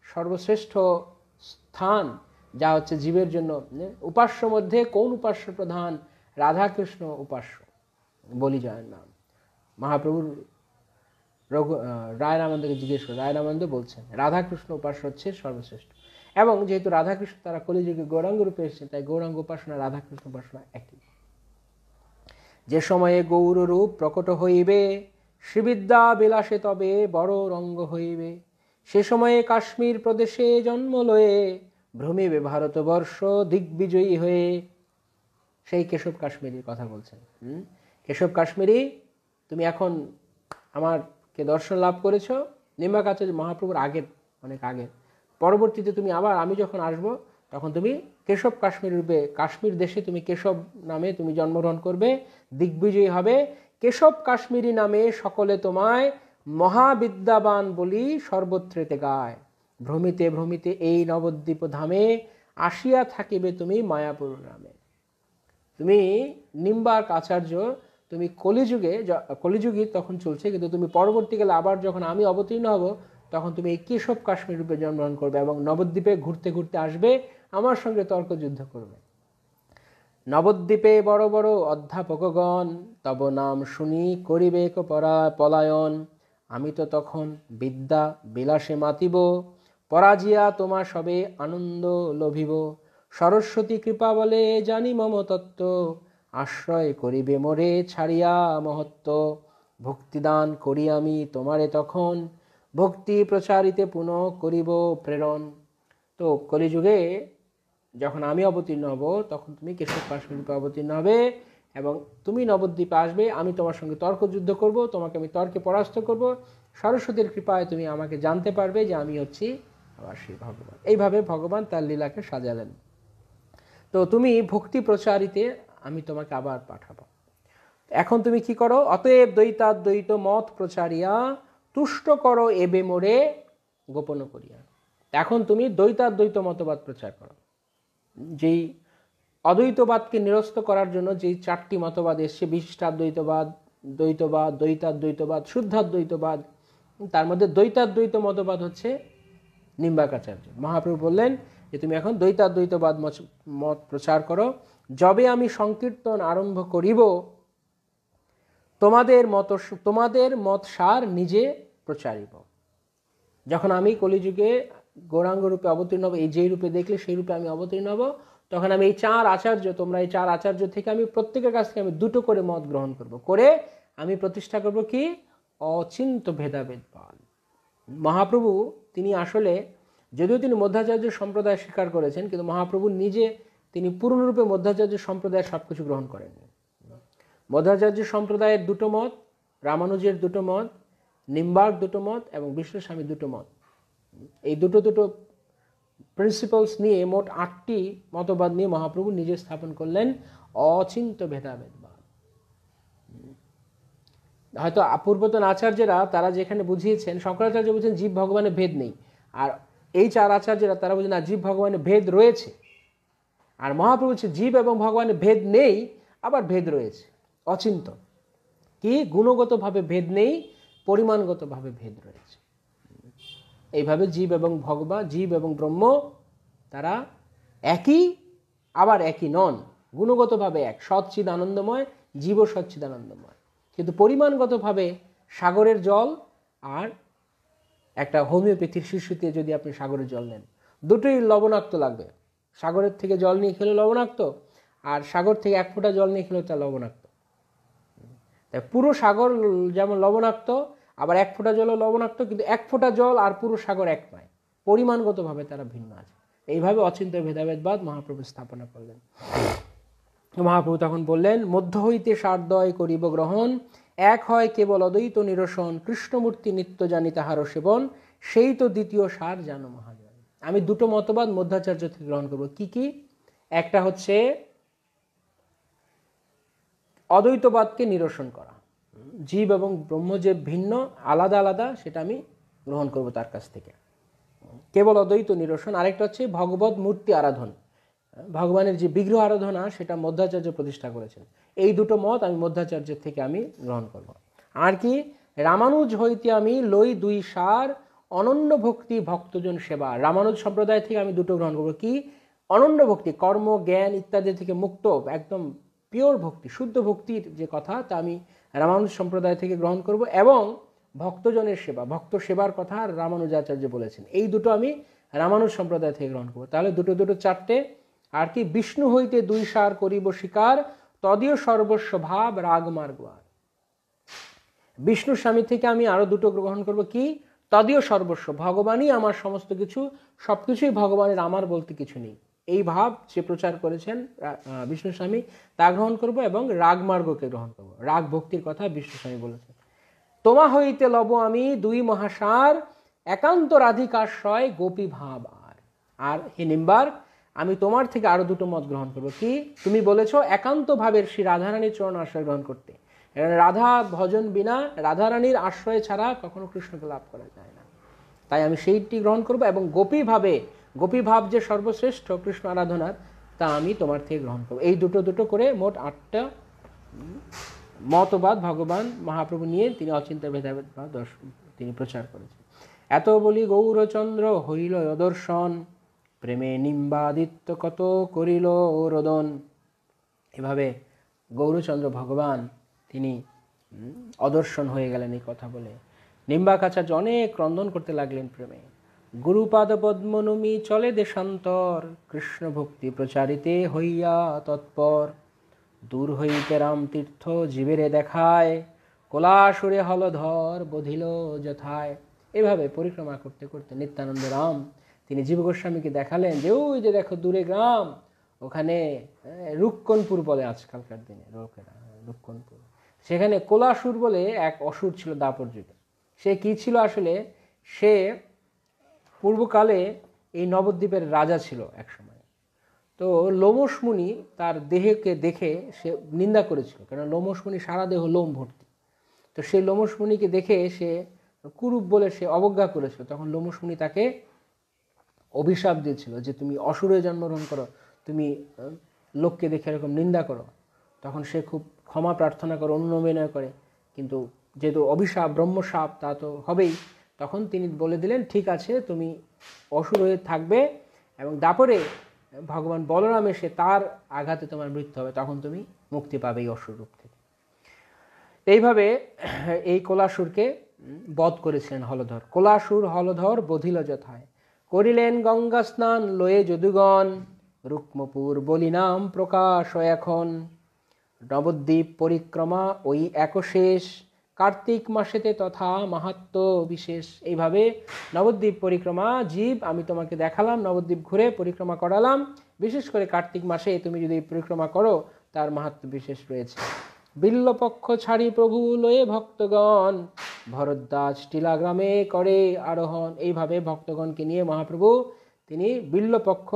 সর্বশ্রেষ্ঠ স্থান, যা হচ্ছে জীবের জন্য উপাস্য মধ্যে কোন উপাস্য প্রধান? রাধাকৃষ্ণ উপাস্য, বলি জয়ের নাম। মহাপ্রভুর রায় রামানন্দকে জিজ্ঞেস করে, রায় রামানন্দ বলছেন রাধাকৃষ্ণ উপাস্য হচ্ছে সর্বশ্রেষ্ঠ। এবং যেহেতু রাধাকৃষ্ণ তারা কলিযুগে গৌরাঙ্গ রূপে এসেছেন, তাই গৌরাঙ্গ উপাসনা রাধাকৃষ্ণ উপাসনা একই। যে সময়ে গৌর রূপ প্রকট হইবে, শ্রীবিদ্যা বিলাসে তবে বড় রঙ্গ হইবে। সে সময়ে কাশ্মীর প্রদেশে জন্ম লয়ে, ভ্রমিবে ভারতবর্ষ দিগ্বিজয়ী হয়ে। সেই কেশব কাশ্মীরির কথা বলছেন। কেশব কাশ্মীরি, তুমি এখন আমারকে দর্শন লাভ করেছ নিম্বাক আচার্য মহাপ্রভুর আগের, অনেক আগের। পরবর্তীতে তুমি আবার আমি যখন আসব তখন তুমি কেশব কাশ্মীর রূপে, কাশ্মীর দেশে তুমি কেশব নামে তুমি জন্মগ্রহণ করবে, দিগ্বিজয়ী হবে। কেশব কাশ্মীরি নামে সকলে তোমায় মহাবিদ্যাবান বলি সর্বত্রেতে গায়। ভ্রমিতে ভ্রমিতে এই নবদ্বীপ ধামে, আসিয়া থাকিবে তুমি মায়াপুর গ্রামে। তুমি নিম্বাক আচার্য, তুমি কলিযুগী তখন চলছে, কিন্তু তুমি পরবর্তীকালে আবার যখন আমি অবতীর্ণ হব তখন তুমি এই কেশব কাশ্মীর রূপে জন্মগ্রহণ করবে এবং নবদ্বীপে ঘুরতে ঘুরতে আসবে, আমার সঙ্গে তর্ক যুদ্ধ করবে। নবদ্বীপে বড় বড় অধ্যাপকগণ, তব নাম শুনি করিবে পলায়ন। আমি তো তখন বিদ্যা বিলাসে মাতিব, পরাজিয়া তোমা সবে আনন্দ লভিব। সরস্বতী কৃপা বলে জানি মম তত্ত্ব, আশ্রয় করিবে মোরে ছাড়িয়া মহত্ব। ভক্তিদান করি আমি তোমারে তখন, ভক্তি প্রচারিতে পুনঃ করিব প্রেরণ। তো কলিযুগে যখন আমি অবতীর্ণ হব তখন তুমি কেশব কাশ্মীর রূপে অবতীর্ণ হবে এবং তুমি নবদ্বীপে আসবে, আমি তোমার সঙ্গে তর্কযুদ্ধ করব, তোমাকে আমি তর্কে পরাস্ত করব, সরস্বতীর কৃপায় তুমি আমাকে জানতে পারবে যে আমি হচ্ছি আমার সেই ভগবান। এইভাবে ভগবান তার লীলাকে সাজালেন। তো তুমি ভক্তি প্রচারিতে আমি তোমাকে আবার পাঠাবো। এখন তুমি কি করো? অতএব দ্বৈতাদ্বৈত মত প্রচারিয়া তুষ্ট করো এবে মোরে গোপন করিয়া। এখন তুমি দ্বৈতাদ্বৈত মতবাদ প্রচার করো। যেই অদ্বৈতবাদকে নিরস্ত করার জন্য যেই 4টি মতবাদ এসছে, বিশিষ্টাদ্বৈতবাদ, দ্বৈতবাদ, দ্বৈতাদ্বৈতবাদ, শুদ্ধাদ্বৈতবাদ, তার মধ্যে দ্বৈতাদ্বৈত মতবাদ হচ্ছে নিম্বাকাচার্য। মহাপ্রভু বললেন যে তুমি এখন দ্বৈতাদ্বৈতবাদ মত প্রচার করো। যবে আমি সংকীর্তন আরম্ভ করিব, তোমাদের মত সার নিজে প্রচারিব। যখন আমি কলিযুগে গৌরাঙ্গ রূপে অবতীর্ণ হব, এই যেই রূপে দেখলে সেই রূপে আমি অবতীর্ণ হব, তখন আমি এই 4 আচার্য, তোমরা এই 4 আচার্য থেকে আমি প্রত্যেকের কাছ থেকে আমি 2টো করে মত গ্রহণ করব, করে আমি প্রতিষ্ঠা করব কি? অচিন্ত ভেদাভেদবাদ। মহাপ্রভু তিনি আসলে, যদিও তিনি মধ্যাচার্য সম্প্রদায় স্বীকার করেছেন, কিন্তু মহাপ্রভু নিজে তিনি পূর্ণরূপে মধ্যাচার্য সম্প্রদায়ের সবকিছু গ্রহণ করেননি। মধ্যাচার্য সম্প্রদায়ের 2টো মত, রামানুজের 2টো মত, নিম্বার্ক 2টো মত এবং বিষ্ণুস্বামী 2টো মত, এই দুটো প্রিন্সিপালস নিয়ে মোট 8টি মতবাদ নিয়ে মহাপ্রভু নিজে স্থাপন করলেন অচিন্ত ভেদাভেদবাদ। হয়তো পূর্বতন আচার্যরা তারা যেখানে বুঝিয়েছেন, শঙ্করাচার্য বুঝছেন জীব ভগবানের ভেদ নেই, আর এই 4 আচার্যরা তারা বুঝেন না, জীব ভগবানের ভেদ রয়েছে। আর মহাপ্রভু বলছে জীব এবং ভগবানের ভেদ নেই, আবার ভেদ রয়েছে অচিন্ত। কি? গুণগতভাবে ভেদ নেই, পরিমাণগতভাবে ভেদ রয়েছে। এইভাবে জীব এবং ভগবান, জীব এবং ব্রহ্ম তারা একই, আবার একই নন। গুণগতভাবে এক, সচ্চিদ আনন্দময়, জীবও সচ্চিদ আনন্দময়, কিন্তু পরিমাণগতভাবে সাগরের জল আর একটা হোমিওপ্যাথির শিশুতে যদি আপনি সাগরের জল নেন, দুটোই লবণাক্ত লাগবে। সাগরের থেকে জল নিয়ে খেলে লবণাক্ত, আর সাগর থেকে 1 ফোঁটা জল নিয়ে খেলে তা লবণাক্ত। তাই পুরো সাগর যেমন লবণাক্ত, আবার 1 ফোঁটা জলও লবণাক্ত, কিন্তু 1 ফোঁটা জল আর পুরো সাগর এক নয়, পরিমাণগতভাবে তারা ভিন্ন আছে। এইভাবে অচিন্ত ভেদাভেদবাদ মহাপ্রভু স্থাপনা করলেন। মহাপ্রভু তখন বললেন, মধ্য হইতে সারদয় করিব গ্রহণ, এক হয় কেবল অদ্বৈত নিরসন, কৃষ্ণমূর্তি নিত্য জানি তাহারও সেবন, সেই তো দ্বিতীয় সার জানো মহাজন। আমি 2টো মতবাদ মধ্যাচার্য থেকে গ্রহণ করব। কি কি? একটা হচ্ছে অদ্বৈতবাদকে নিরসন করা, জীব এবং ব্রহ্ম যে ভিন্ন, আলাদা আলাদা, সেটা আমি গ্রহণ করব তার কাছ থেকে, কেবল অদ্বৈত নিরসন। আরেকটা হচ্ছে ভগবত মূর্তি আরাধন, ভগবানের যে বিগ্রহ আরাধনা, সেটা মধ্যাচার্য প্রতিষ্ঠা করেছেন। এই 2টো মত আমি মধ্যাচার্যের থেকে আমি গ্রহণ করব। আর কি? রামানুজ হইতে আমি লই 2 সার, অনন্য ভক্তি ভক্তজন সেবা। রামানুজ সম্প্রদায় থেকে আমি 2টো গ্রহণ করব। কি? অনন্য ভক্তি, কর্ম জ্ঞান ইত্যাদি থেকে মুক্ত, একদম পিওর ভক্তি, শুদ্ধ ভক্তির যে কথা, তা আমি রামানুজ সম্প্রদায় থেকে গ্রহণ করব। এবং ভক্তজনের সেবা, ভক্ত সেবার কথা রামানুজাচার্য বলেছেন, এই 2টো আমি রামানুজ সম্প্রদায় থেকে গ্রহণ করব। তাহলে 2 4টে। আর কি? বিষ্ণু হইতে 2 সার করিব স্বীকার, তদীয় সর্বস্ব ভাব রাগ মার্গার। বিষ্ণু স্বামী থেকে আমি আরো 2টো গ্রহণ করব। কি? তদীয় সর্বস্ব, ভগবানই আমার সমস্ত কিছু, সবকিছুই ভগবানের, আমার বলতে কিছু নেই, এই ভাব যে প্রচার করেছেন বিষ্ণু স্বামী, তা গ্রহণ করব। এবং রাগ মার্গকে গ্রহণ করব, রাগ ভক্তির কথা বিষ্ণু স্বামী বলেছেন। তোমা হইতে লব আমি 2 মহাসার, একান্ত রাধিকাশ্রয় গোপী ভাব আর। আর হে নিম্বার্ক, আমি তোমার থেকে আরো 2টো মত গ্রহণ করব। কি? তুমি বলেছো একান্ত ভাবের শ্রী রাধারানীর চরণ আশ্রয় গ্রহণ করতে। রাধা ভজন বিনা, রাধারানীর আশ্রয় ছাড়া কখনো কৃষ্ণকে লাভ করা যায় না, তাই আমি সেইটি গ্রহণ করব। এবং গোপী ভাবে, গোপী ভাব যে সর্বশ্রেষ্ঠ কৃষ্ণ আরাধনার, তা আমি তোমার থেকে গ্রহণ করব। এই 2টো করে মোট 8টা মতবাদ ভগবান মহাপ্রভু নিয়ে তিনি অচিন্ত ভেদাভেদবাদ তিনি প্রচার করেছেন। এত বলি গৌরচন্দ্র হইল অদর্শন, প্রেমে নিম্বাদিত্য কত করিল রোদন। এভাবে গৌরচন্দ্র ভগবান তিনি অদর্শন হয়ে গেলেন এই কথা বলে। নিম্বাকাচার্য অনেক ক্রন্দন করতে লাগলেন প্রেমে। গুরুপাদ পদ্মনমি চলে দেশান্তর, কৃষ্ণ ভক্তি প্রচারিতে হইয়া তৎপর। দূর হইতে রাম তীর্থ জীবেরে দেখায়, কোলাসুরে হলধর বধিল যথায়। এভাবে পরিক্রমা করতে করতে নিত্যানন্দ রাম তিনি জীব গোস্বামীকে দেখালেন যে ওই যে দেখো দূরে গ্রাম, ওখানে রুক্কনপুর বলে আজকালকার দিনে লোকেরা, রুক্কনপুর। সেখানে কোলাসুর বলে এক অসুর ছিল দাপর যুগে। সে কি ছিল আসলে, সে পূর্বকালে এই নবদ্বীপের রাজা ছিল এক সময়। তো লোমশ মুনি তার দেহকে দেখে সে নিন্দা করেছিল, কারণ লোমশ মুনি সারা দেহ লোম ভর্তি। তো সেই লোমশ মুনিকে দেখে সে কুরূপ বলে সে অবজ্ঞা করেছিল। তখন লোমশ মুনি তাকে অভিশাপ দিয়েছিল যে তুমি অসুরে জন্মগ্রহণ করো, তুমি লোককে দেখে এরকম নিন্দা করো। তখন সে খুব ক্ষমা প্রার্থনা করে, অনুনয় করে, কিন্তু যেহেতু অভিশাপ, ব্রহ্মশাপ, তা তো হবেই। তখন তিনি বলে দিলেন, ঠিক আছে, তুমি অসুর হয়ে থাকবে এবং দাপরে ভগবান বলরাম এসে তার আঘাতে তোমার মৃত্যু হবে, তখন তুমি মুক্তি পাবে এই অসুর রূপ থেকে। এইভাবে এই কোলাসুরকে বধ করেছিলেন হলধর। কোলাসুর হলধর বধিল যথায়, করিলেন গঙ্গা স্নান লয়ে যদুগণ, রুক্মপুর বলি নাম প্রকাশ এখন। নবদ্বীপ পরিক্রমা ওই একশেষ, কার্তিক মাসেতে তথা মাহাত্ম বিশেষ। এইভাবে নবদ্বীপ পরিক্রমা, জীব আমি তোমাকে দেখালাম, নবদ্বীপ ঘুরে পরিক্রমা করালাম। বিশেষ করে কার্তিক মাসে তুমি যদি পরিক্রমা করো, তার মাহাত্ম বিশেষ রয়েছে। বিল্লপক্ষ ছাড়ি প্রভু লয়ে ভক্তগণ, ভরদ্বাজ টিলা গ্রামে করে আরোহণ। এইভাবে ভক্তগণকে নিয়ে মহাপ্রভু তিনি বিল্লপক্ষ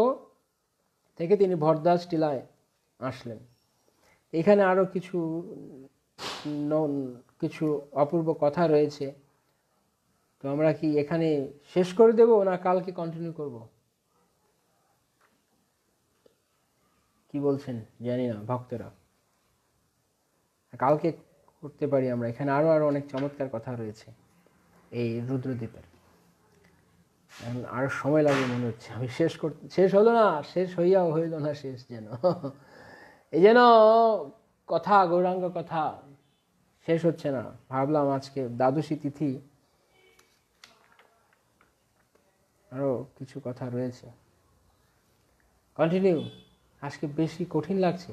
থেকে তিনি ভরদ্বাজ টিলায় আসলেন। এখানে আরও কিছু অপূর্ব কথা রয়েছে। তো আমরা কি এখানে শেষ করে দেব না কালকে কন্টিনিউ করব? কি বলছেন জানি না ভক্তরা, কালকে করতে পারি আমরা। এখানে আরো অনেক চমৎকার কথা রয়েছে এই রুদ্রদ্বীপের। আরো সময় লাগবে মনে হচ্ছে। আমি শেষ হলো না, শেষ হইয়াও হইল না শেষ, যেন এই যেন কথা, গৌরাঙ্গ কথা শেষ হচ্ছে না। ভাবলাম আজকে দ্বাদশী তিথি, আরো কিছু কথা রয়েছে। কন্টিনিউ। আজকে বেশি কঠিন লাগছে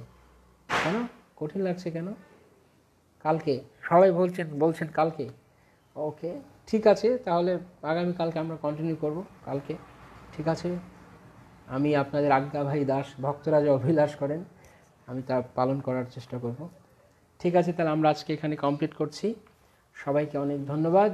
কেন? কঠিন লাগছে কেন? কালকে সবাই বলছেন কালকে। ওকে, ঠিক আছে, তাহলে আগামীকালকে আমরা কন্টিনিউ করব। কালকে ঠিক আছে। আমি আপনাদের আজ্ঞাভাই দাস, ভক্তরা যে অভিলাষ করেন আমি তা পালন করার চেষ্টা করব। ঠিক আছে, তাহলে আমরা আজকে এখানে কমপ্লিট করছি। সবাইকে অনেক ধন্যবাদ।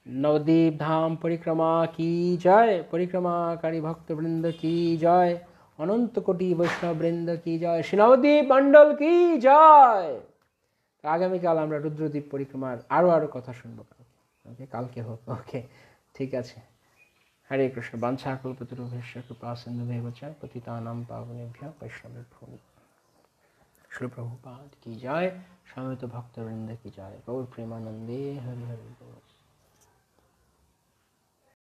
নবদ্বীপ ধাম পরিক্রমা কি জয়, পরিক্রমাকারী ভক্তবৃন্দ কি জয়, অনন্ত কোটি বৈষ্ণববৃন্দ কি জয়, শ্রী নবদ্বীপ মণ্ডল কি জয়। আগামীকাল আমরা রুদ্রদ্বীপ পরিক্রমার আরো কথা শুনবো। ওকে, কালকে হোক। ওকে, ঠিক আছে। হরে কৃষ্ণ। বাঞ্ছাকল্পতরুভ্যশ্চ কৃপা সিন্ধুভ্যেব চ পতিতানাং পাবনেভ্যো বৈষ্ণবেভ্যো নমঃ। श्री प्रभुपाद की जय, समवेत भक्तवृंद की जय। गौर प्रेमानंदे हरि हरि बोल।